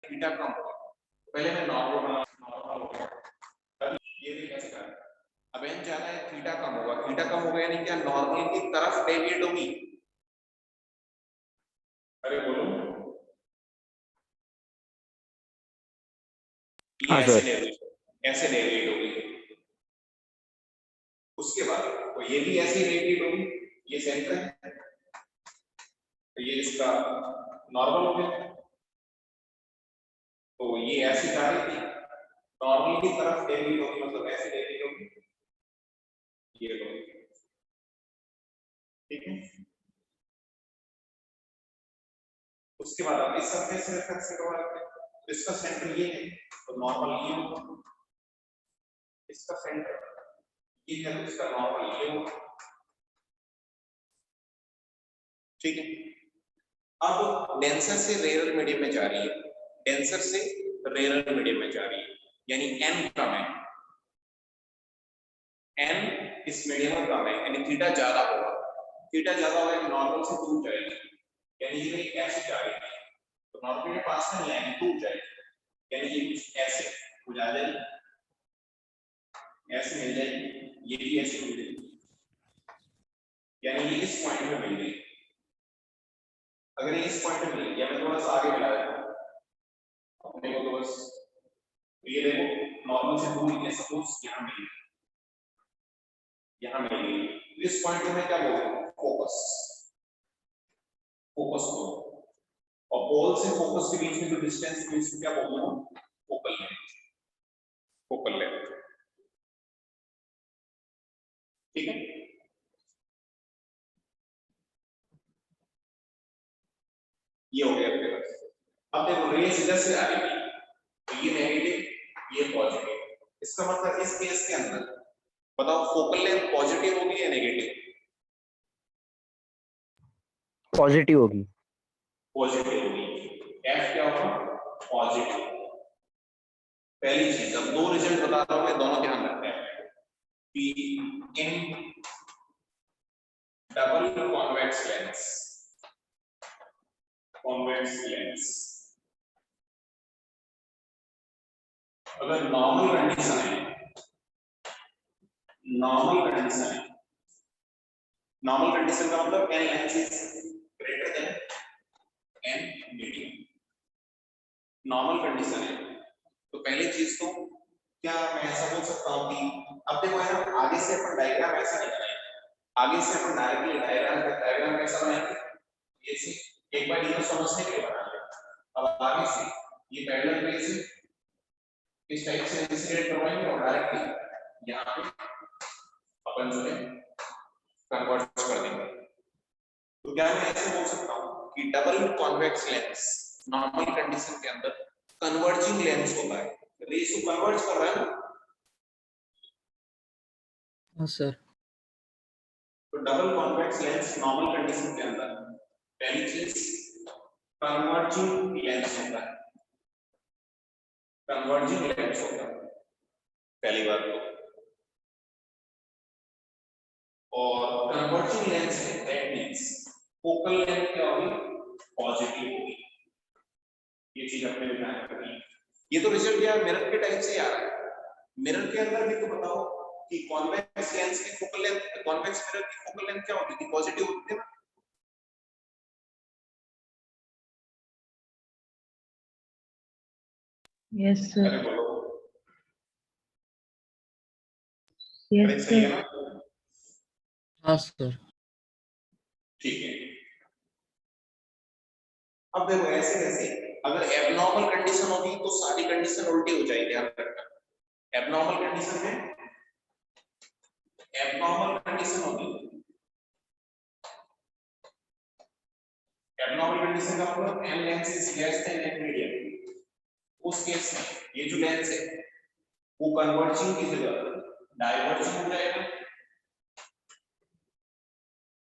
थीटा कम होगा। पहले मैं नॉर्मल हो गया, अब ये भी कैसे करें, अब n ज्यादा है थीटा कम होगा, थीटा कम होगा यानी क्या नॉर्मल की तरफ डेविएट होगी। अरे बोलो हाँ सर। ऐसे डेविएट होगी, उसके बाद तो ये भी ऐसे ही डेविएट होगी, ये सेंटर है तो ये इसका नॉर्मल हो गया, तो ये ऐसी जा रही थी नॉर्मल की तरफ डेविएट होगी, मतलब ऐसे डेविएट होगी, ये होगी, ठीक है। उसके बाद अब इस सरफेस से रिफ्लेक्शन करवा लेते हैं, तो इसका सेंटर ये है तो नॉर्मल ये होगा, इसका सेंटर ये है तो इसका नॉर्मल ये होगा, ठीक है। अब डेंसर से रेयर मीडियम में जा रही है, डेंसर से रेयर मीडियम में जा रही है, यानी n कम है, n इस मीडियम में कम है यानी थीटा ज्यादा होगा, थीटा ज्यादा होगा नॉर्मल से दूर जाएगी, यानी ये ऐसे जा रही है तो नॉर्मल के पास नहीं आएगी, दूर जाएगी, यानी ये कुछ ऐसे हो जाएगी, ऐसे मिल जाएगी, ये भी ऐसे मिल जाएगी, यानी ये इस पॉइंट में मिल गई। अगर ये इस पॉइंट में मिल गई, मैं थोड़ा सा आगे मिला देता हूं अपने को, तो बस ये देखो नॉर्मल से दूर है, सपोज यहां मिल गई, यहां मिल गई, इस पॉइंट को मैं क्या बोलता हूं, फोकस, फोकस को, और पोल से फोकस के बीच में जो डिस्टेंस है इसको क्या बोलते हैं, फोकल लेंथ, फोकल लेंथ, ठीक है। ये हो गया आपके पास। अब देखो रेस इधर से आ रही है तो ये नेगेटिव ये पॉजिटिव, इसका मतलब इस केस के अंदर बताओ फोकल लेंथ पॉजिटिव होगी या नेगेटिव, पॉजिटिव होगी, पॉजिटिव होगी, एफ क्या होगा, पॉजिटिव। पहली चीज, अब दो रिजल्ट बता रहा हूं मैं, दोनों ध्यान रखते हैं कि in double convex lens, convex lens अगर नॉर्मल कंडीशन है, नॉर्मल कंडीशन है, नॉर्मल कंडीशन का मतलब n lens is greater then n medium, normal condition है। तो पहली चीज तो क्या मैं ऐसा बोल सकता हूं कि अब देखो है ना, आगे से अपन डायग्राम ऐसा नहीं बनाएंगे, आगे से अपन डायरेक्टली डायग्राम कैसा बनाएंगे, ये से एक बार ये समझने के लिए बना लें। अब आगे से ये पैरेलल रे से इस टाइप से इंसिडेंट करवाएंगे और डायरेक्टली यहाँ पे अपन जो है कन्वर्ट कर देंगे। तो क्या मैं ऐसे बोल सकता हूँ कि double convex lens normal condition के अंदर कन्वर्जिंग लेंस होता है, रेस को कन्वर्ज कर रहा है ना, हाँ सर। तो double convex lens normal condition के अंदर पहली चीज कन्वर्जिंग लेंस होता है, कन्वर्जिंग लेंस होता है पहली बात तो, और कन्वर्जिंग लेंस है दैट मींस फोकल लेंथ क्या होगी, पॉजिटिव होगी, ये चीज अपने ध्यान रखनी है। ये तो रिजल्ट यार मिरर के टाइप से आ रहा है, मिरर के अंदर भी तो बताओ कि कॉन्वेक्स लेंस की फोकल लेंथ, कॉन्वेक्स मिरर की फोकल लेंथ क्या होती थी? पॉजिटिव होती थी ना? Yes, sir. अरे बोलो। Yes, अरे सही है sir. ना? हाँ सर। ठीक है। अब देखो ऐसे कैसे, अगर एबनॉर्मल कंडीशन होगी तो सारी कंडीशन उल्टी हो जाएगी, ध्यान रखना। एबनॉर्मल कंडीशन में, एबनॉर्मल कंडीशन होगी, एबनॉर्मल कंडीशन का मतलब n lens is less then n medium. उस केस में ये जो लेंस है वो कन्वर्जिंग की जगह डाइवर्जिंग हो जाएगा,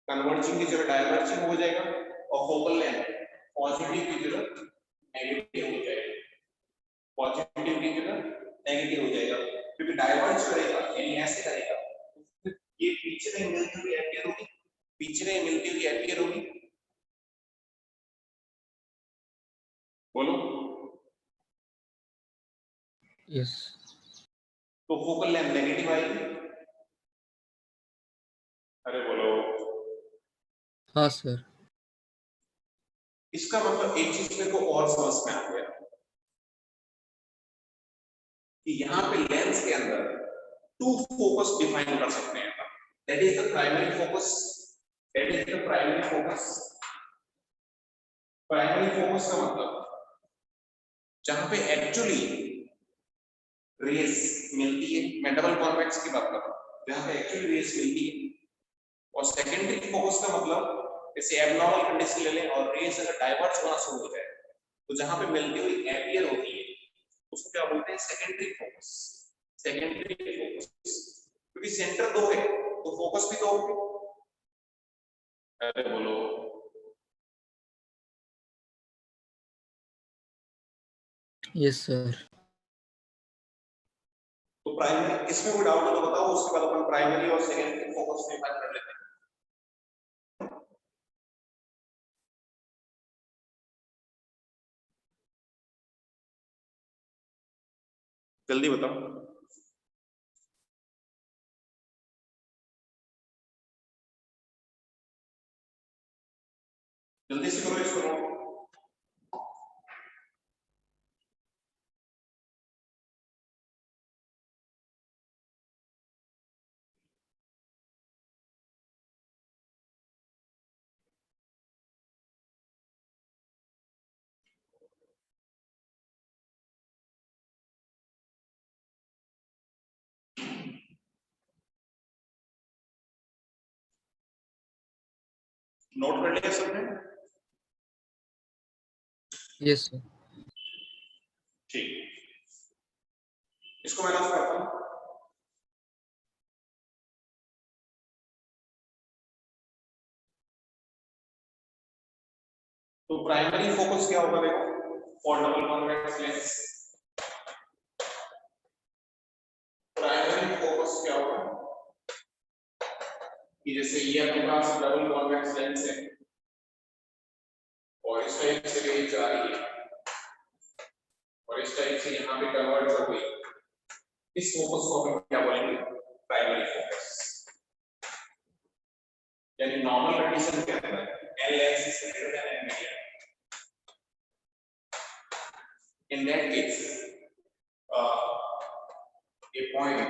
कन्वर्जिंग की जगह डाइवर्जिंग हो जाएगा, और फोकल लेंथ पॉजिटिव की जगह नेगेटिव हो जाएगा, पॉजिटिव की जगह नेगेटिव हो जाएगा, क्योंकि डाइवर्ज करेगा यानी ऐसे करेगा, ये पीछे में मिलती हुई अपीयर होगी, पीछे में मिलती हुई अपीयर होगी। बोलो। यस। तो फोकल लेंथ नेगेटिव आएगी। अरे बोलो। हाँ सर। इसका मतलब एक चीज मेरे को और समझ में आ गया कि यहाँ पे लेंस के अंदर टू फोकस डिफाइन कर सकते हैं। That is the primary focus, that is the primary focus. Primary focus का मतलब जहां पे एक्चुअली रेस मिलती है, मैं डबल कॉन्वेक्स की बात कर रहा हूं, जहां पे एक्चुअली रेस मिलती है। और सेकेंडरी फोकस का मतलब जैसे एबनॉर्मल कंडीशन ले लें और रेस अगर डाइवर्ज होना शुरू हो जाए तो जहां पे मिलती हुई अपीयर होती है उसको क्या बोलते हैं? Secondary focus. सेकेंडरी फोकस, क्योंकि सेंटर दो है तो फोकस भी दो होंगे। अरे बोलो। Yes sir. तो प्राइमरी, इसमें कोई डाउट हो तो बताओ, उसके बाद अपन प्राइमरी और सेकेंडरी फोकस में बात कर लेते हैं। जल्दी बताओ। जल्दी से करो इसको। नोट कर लिया सबने? Yes sir. ठीक, इसको मैं ऑफ करता हूं। तो प्राइमरी फोकस क्या होगा देखो, for double convex lens primary focus क्या होगा कि जैसे ये अपने पास डबल कॉन्वेक्स लेंस है और इस टाइप से रेंज आ रही है और इस टाइप से यहाँ पे कन्वर्ट हो गई, इस फोकस को हम क्या बोलेंगे? Primary focus. यानी नॉर्मल कंडीशन के अंदर n lens is greater then n medium. In that case, a point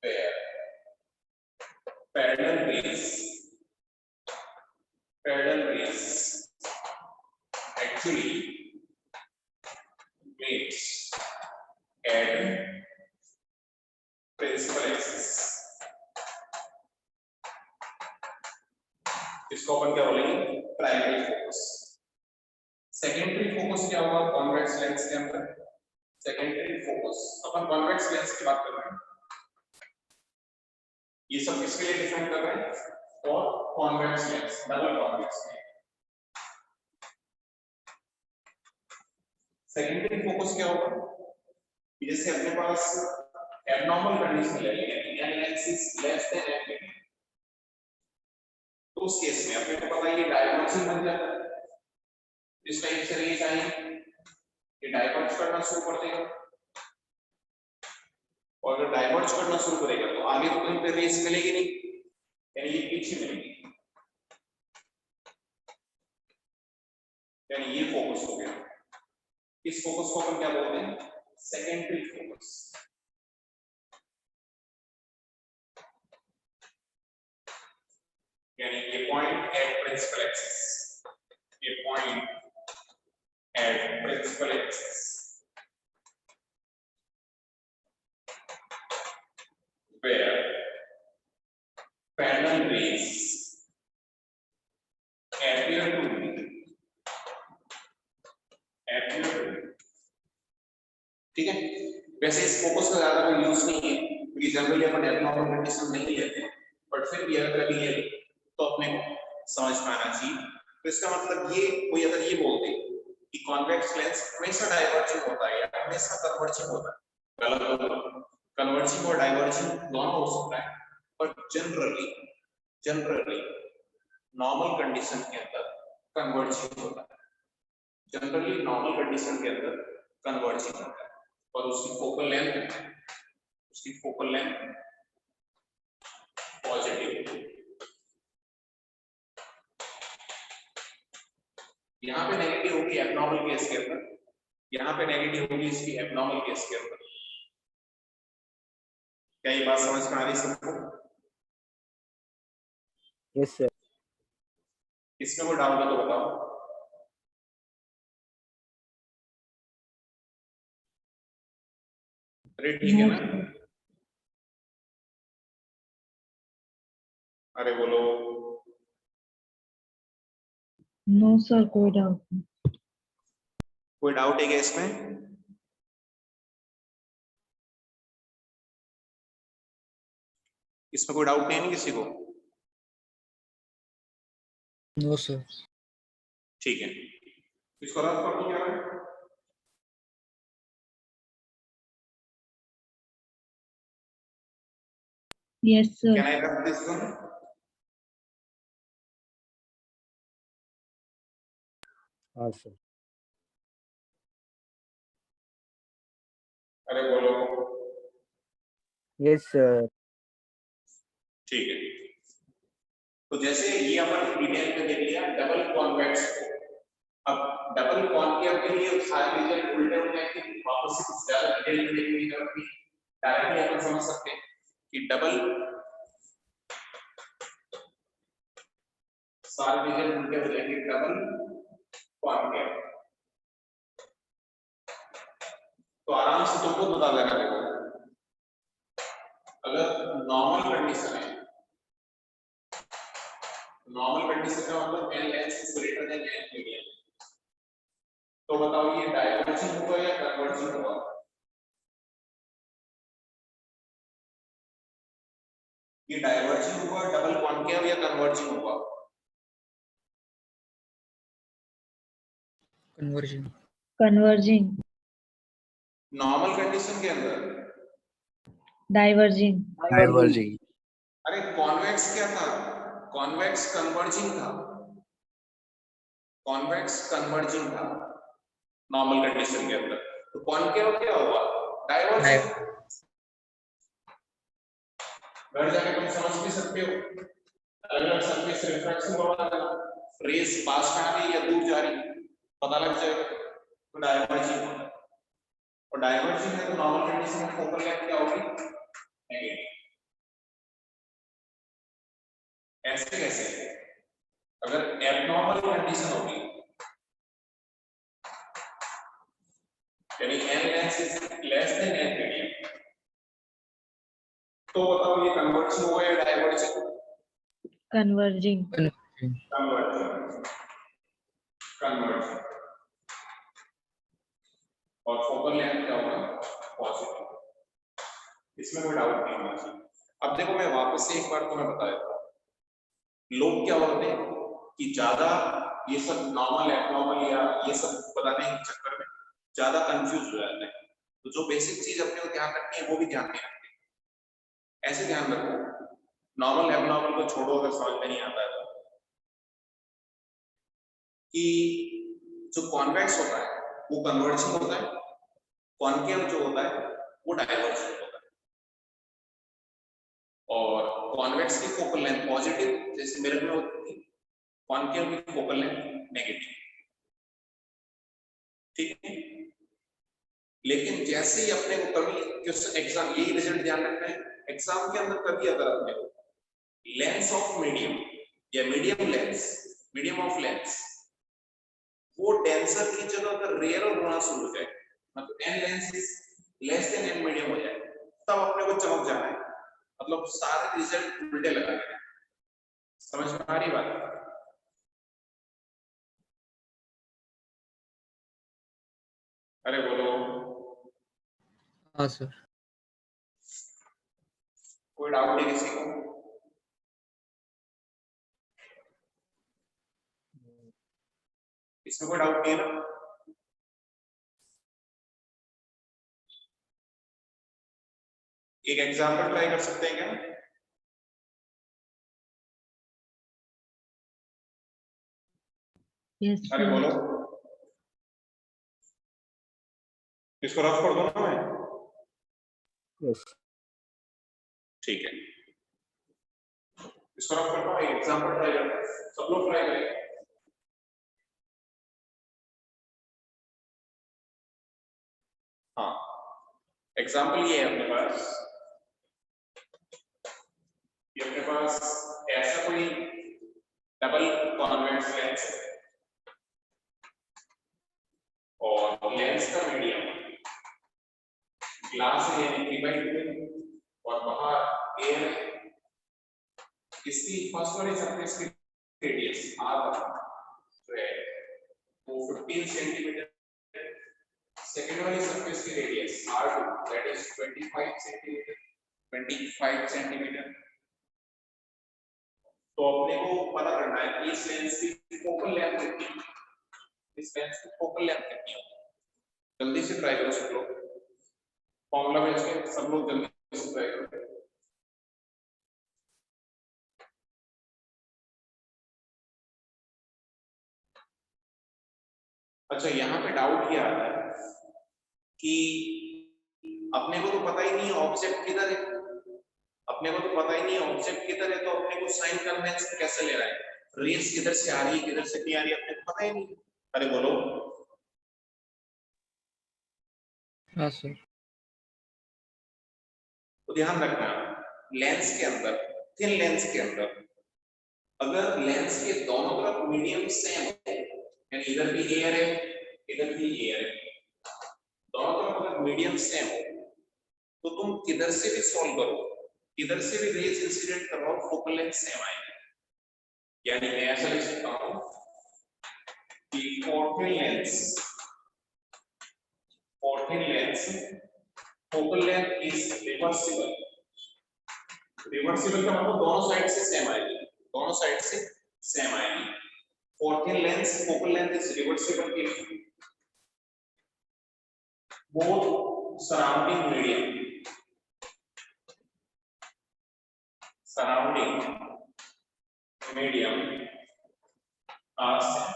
where parallel rays actually meets at principal axis, इसको अपन क्या बोलेंगे? Primary focus. सेकेंडरी फोकस क्या होगा कॉन्वेक्स लेंस के अंदर? सेकेंडरी फोकस, अपन कॉन्वेक्स लेंस की बात कर रहे हैं, ये सब किसके लिए डिफाइन कर रहे हैं? और convex lens, double convex lens. Secondary focus क्या होगा? जैसे अपने पास एबनॉर्मल कंडीशन ले लेंगे, n lens is less then n medium, तो उस केस में अपने को पता है ये डायवर्जिंग बन जाता है, इस टाइप से रेज आएंगे, ये डाइवर्ज करना शुरू कर देगा, और अगर डाइवर्ज करना शुरू करेगा तो आगे तो कहीं पे रेस मिलेगी नहीं, यानी ये पीछे मिलेगी, यानी ये फोकस हो गया। इस फोकस को हम क्या बोलते हैं? Secondary focus. यानी ये पॉइंट एट प्रिंसिपल एक्सिस, ये point at principal axis where parallel rays appear to be ठीक है। वैसे इस फोकस का ज्यादा कोई यूज नहीं है क्योंकि जनरली अपन एब्नॉर्मल कंडीशन नहीं लेते हैं, बट फिर भी अगर कभी ले तो अपने को समझ में आना चाहिए। तो इसका मतलब ये, कोई अगर ये बोल दे कि कॉन्वेक्स लेंस हमेशा डाइवर्जिंग होता है या हमेशा कन्वर्जिंग होता है, गलत होगा। कन्वर्जिंग और डाइवर्जिंग दोनों हो सकता है, बट जनरली नॉर्मल कंडीशन के अंदर कन्वर्जिंग होता है, जनरली नॉर्मल कंडीशन के अंदर कन्वर्जिंग होता है। और उसकी फोकल लेंथ पॉजिटिव। यहाँ पे नेगेटिव होगी एब्नॉर्मल केस के अंदर, यहाँ पे नेगेटिव होगी इसकी एब्नॉर्मल केस के अंदर। क्या ये बात समझ में आ रही सबको? Yes sir. इसमें कोई डाउट है तो बताओ। अरे ठीक है ना? अरे बोलो। नो सर, कोई डाउट नहीं। कोई डाउट है क्या इसमें? इसमें कोई डाउट नहीं है ना किसी को? No sir. ठीक है, इसको रद्द कर दो क्या है? Yes sir. Can I rub this one? हाँ सर। अरे बोलो। Yes sir. ठीक है, तो जैसे ये अपन डिटेल में देख लिया डबल कॉन्वेक्स को। अब डबल कॉन्केव के लिए सारे रिजल्ट उल्टे हो जाएंगे, वापस से कुछ ज्यादा डिटेल में देखने की जरूरत नहीं, डायरेक्टली अपन समझ सकते हैं कि डबल सारे रिजल्ट उल्टे हो जाएंगे। डबल कॉन्केव तो आराम से तुमको बता देना। देखो अगर नॉर्मल कंडीशन है, नॉर्मल कंडीशन का मतलब n lens is greater then n medium, तो बताओ ये डाइवर्जिंग होगा या कन्वर्जिंग होगा? ये डाइवर्जिंग होगा डबल कॉन्केव या कन्वर्जिंग होगा? कन्वर्जिंग। नॉर्मल कंडीशन के अंदर डाइवर्जिंग। अरे कॉन्वेक्स क्या था? कॉन्वेक्स कन्वर्जिंग था, कॉन्वेक्स कन्वर्जिंग था नॉर्मल कंडीशन के अंदर। तो कॉन्केव क्या हुआ? डाइवर्जिंग। घर जाके तुम समझ भी सकते हो, अलग अलग सरफेस रिफ्रैक्शन हो रहा है, रेस पास में आ रही या दूर जा रही पता लग जाएगा, तो डाइवर्जिंग होगा। और डाइवर्जिंग है तो नॉर्मल कंडीशन में फोकल लेंथ क्या होगी? नेगेटिव। ऐसे कैसे? अगर एब्नॉर्मल कंडीशन होगी यानी n lens is less then n medium, तो बताओ ये कन्वर्जिंग होगा या डाइवर्जिंग? कन्वर्जिंग। कन्वर्जिंग। और फोकल लेंथ क्या होगा? पॉजिटिव। इसमें कोई डाउट नहीं होना चाहिए। अब देखो मैं वापस से एक बार तुम्हें बता देता हूँ, लोग क्या होते हैं कि ज्यादा ये सब नॉर्मल एब्नॉर्मल या ये सब बताने के चक्कर में ज्यादा कंफ्यूज हो जाते हैं। तो जो बेसिक चीज अपने को ध्यान रखनी है वो भी ध्यान नहीं रखते। ऐसे ध्यान रखो, नॉर्मल एब्नॉर्मल को छोड़ो अगर समझ में नहीं आता है कि जो कॉन्वेक्स होता है वो कन्वर्जिंग होता है, कॉन्केव जो होता है वो डाइवर्जिंग होता है। और कॉन्वेक्स की फोकल लेंथ पॉजिटिव जैसे मिरर में होती थी, कॉनकेव की फोकल लेंथ नेगेटिव। ठीक है, लेकिन जैसे ही अपने को कभी एग्जाम, यही रिजल्ट ध्यान रखना है, एग्जाम के अंदर कभी अगर अपने को लेंस ऑफ मीडियम या मीडियम ऑफ लेंस वो डेंसर की जगह अगर रेयर होना शुरू हो जाए, मतलब n lens is less than n medium हो जाए, तब अपने को चमक जाना है, मतलब सारे रिजल्ट उल्टे लगा रहे हैं। समझ में आ रही बात? अरे बोलो। हाँ सर। कोई डाउट नहीं किसी को? इसमें कोई डाउट नहीं है ना? एक एग्जाम्पल ट्राई कर सकते हैं क्या? Yes, अरे sir. बोलो, इसको रफ कर दो ना मैं। यस ठीक है, इसको रफ करता हूँ, एक एग्जाम्पल ट्राई करते हैं, सब लोग ट्राई करेंगे। हाँ, एग्जाम्पल ये है अपने पास, ये अपने पास ऐसा कोई डबल कॉन्वेक्स लेंस है और लेंस का मीडियम ग्लास है यानी 3/2 और बाहर एयर है। इसकी फर्स्ट वाली सरफेस की रेडियस r है वो 15 सेंटीमीटर, सेकंड वाली सरफेस की radius r2 that is 25 centimetre. तो अपने को पता करना है कि इस लेंस की फोकल लेंथ कितनी है, इस लेंस की फोकल लेंथ कितनी है। जल्दी से ट्राई करो सब लोग, फॉर्मूला में इसके सब लोग जल्दी से ट्राई करो। अच्छा, यहाँ पे डाउट ये आता है कि अपने को तो पता ही नहीं ऑब्जेक्ट किधर है, अपने को तो पता ही नहीं ऑब्जेक्ट किधर है, तो अपने को साइन कन्वेंशन कैसे ले रहा है, रेस किधर से आ रही है किधर से नहीं आ रही है, अपने को पता ही नहीं। अरे बोलो। हाँ सर। तो ध्यान रखना, लेंस के अंदर, थिन लेंस के अंदर अगर लेंस के दोनों तरफ मीडियम सेम है, यानी इधर भी एयर है इधर भी एयर है, दोनों तरफ अगर मीडियम सेम हो तो तुम किधर से भी सॉल्व करो, किधर से भी रेज इंसिडेंट करवाओ, फोकल लेंथ सेम आएगी। यानी मैं ऐसा लिख सकता हूं कि focal length focal length is reversible. Reversible का मतलब दोनों साइड से सेम आएगी, दोनों साइड से सेम आएगी। Focal length is reversible if both surrounding medium are same।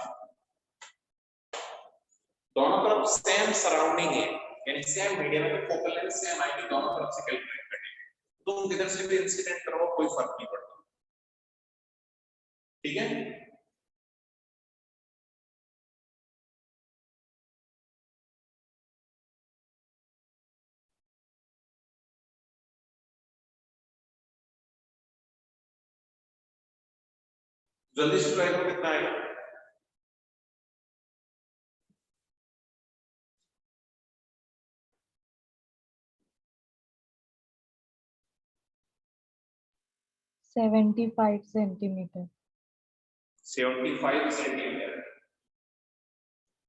दोनों तरफ सेम सराउंडिंग है यानी सेम मीडियम है, तो फोकल लेंथ सेम आएगी, दोनों तरफ से कैलकुलेट करेंगे, तुम किधर से भी इंसिडेंट करो कोई फर्क नहीं पड़ता। ठीक है, जल्दी से ट्राई करो, कितना आएगा? $75 centimeter. 75 सेंटीमीटर।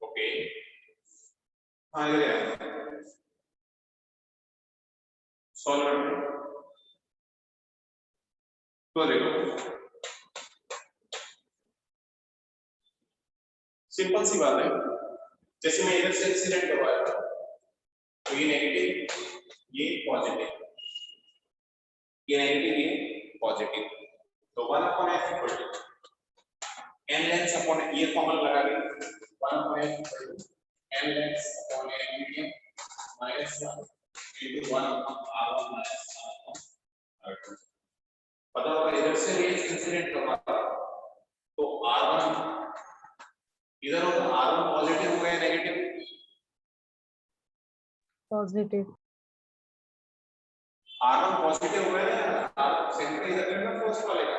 ओके, हाँ ये सॉल्व करते हैं। तो देखो सिंपल सी बात है, जैसे मैं इधर से इंसिडेंट करवाया था तो ये नेगेटिव ये पॉजिटिव, ये नेगेटिव ये पॉजिटिव, तो 1/f n लेंस अपॉन ये फॉर्मूला लगा के 1/f n lens upon n medium -1 into 1 r1 - r2। बताओ इधर से रेज इंसिडेंट होगा तो R1 इधर होगा, R1 पॉजिटिव होगा या नेगेटिव? पॉजिटिव। R1 पॉजिटिव होगा ना, सेकंड इधर करना फर्स्ट वाले का।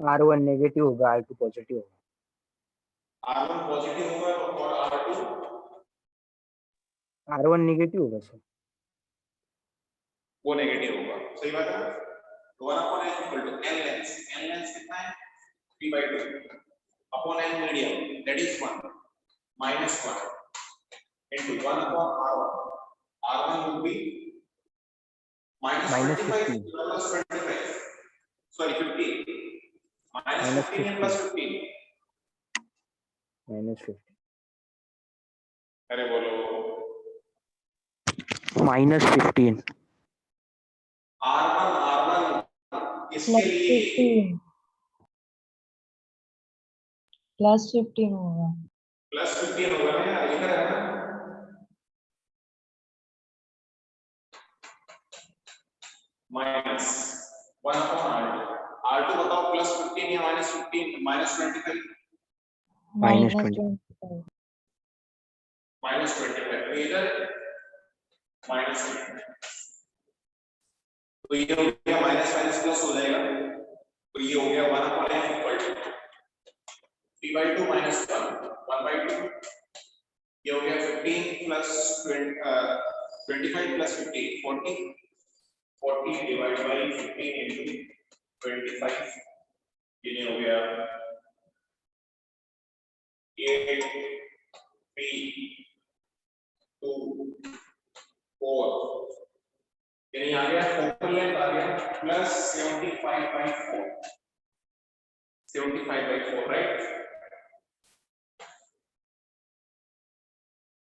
R1 नेगेटिव होगा, R2 पॉजिटिव होगा। R1 पॉजिटिव होगा और R2 R1 नेगेटिव होगा सर। वो नेगेटिव होगा, सही बात है ना? तो 1 upon n equal to n length, n length कितना है? 3/2 upon n medium, that is 1 minus 1 into 1 upon R1. R1 would be minus 25 15. plus 25. Sorry, 15. Minus Minus 15 and plus 15. -15 अरे बोलो -15 R1 इसके प्लस लिए 15 प्लस 15 होगा। प्लस 15 होगा ना यार, इधर है ना? Minus 1 upon R2. R2 बताओ प्लस 15 या माइनस 15? माइनस 25. -20 माइनस 25 तो इधर माइनस 8. तो ये हो गया माइनस माइनस प्लस हो जाएगा, तो ये हो गया 1 अपॉन n इक्वल टू 3/2 माइनस 1/2. ये हो गया 15 plus 25 plus 15 40. 40 divide by 15 into 25. ये हो गया 8 3 2 4. यानी आ गया टोटल लेंथ आ गया प्लस 75/4. 75/4 right,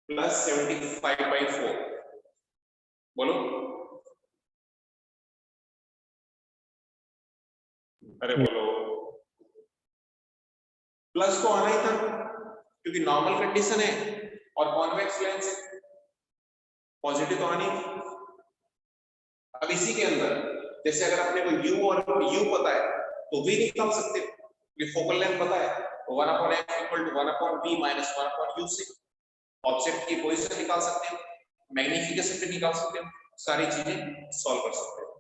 plus 75/4. बोलो अरे बोलो, प्लस तो आना ही था क्योंकि नॉर्मल कंडीशन है और कॉन्वेक्स लेंस है, पॉजिटिव तो आनी थी. अब इसी के अंदर जैसे अगर अपने को u और u पता है तो v निकाल सकते हैं, क्योंकि फोकल लेंथ पता है. तो 1 upon f equal to 1 upon v minus 1 upon u से ऑब्जेक्ट की पोजीशन निकाल सकते हैं, मैग्निफिकेशन भी निकाल सकते हैं, सारी चीजें सॉल्व कर सकते हैं.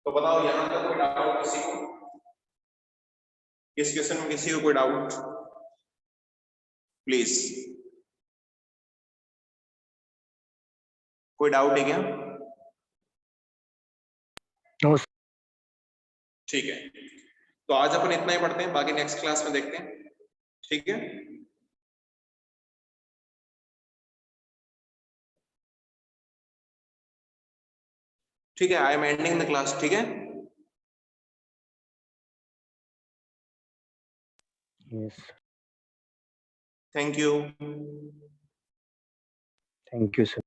तो बताओ यहां तक कोई डाउट किसी को? इस क्वेश्चन में किसी को कोई डाउट प्लीज? कोई डाउट है क्या? नो ठीक है, तो आज अपन इतना ही पढ़ते हैं, बाकी नेक्स्ट क्लास में देखते हैं. ठीक है, ठीक है. I am ending the class. ठीक है, yes thank you. Thank you sir.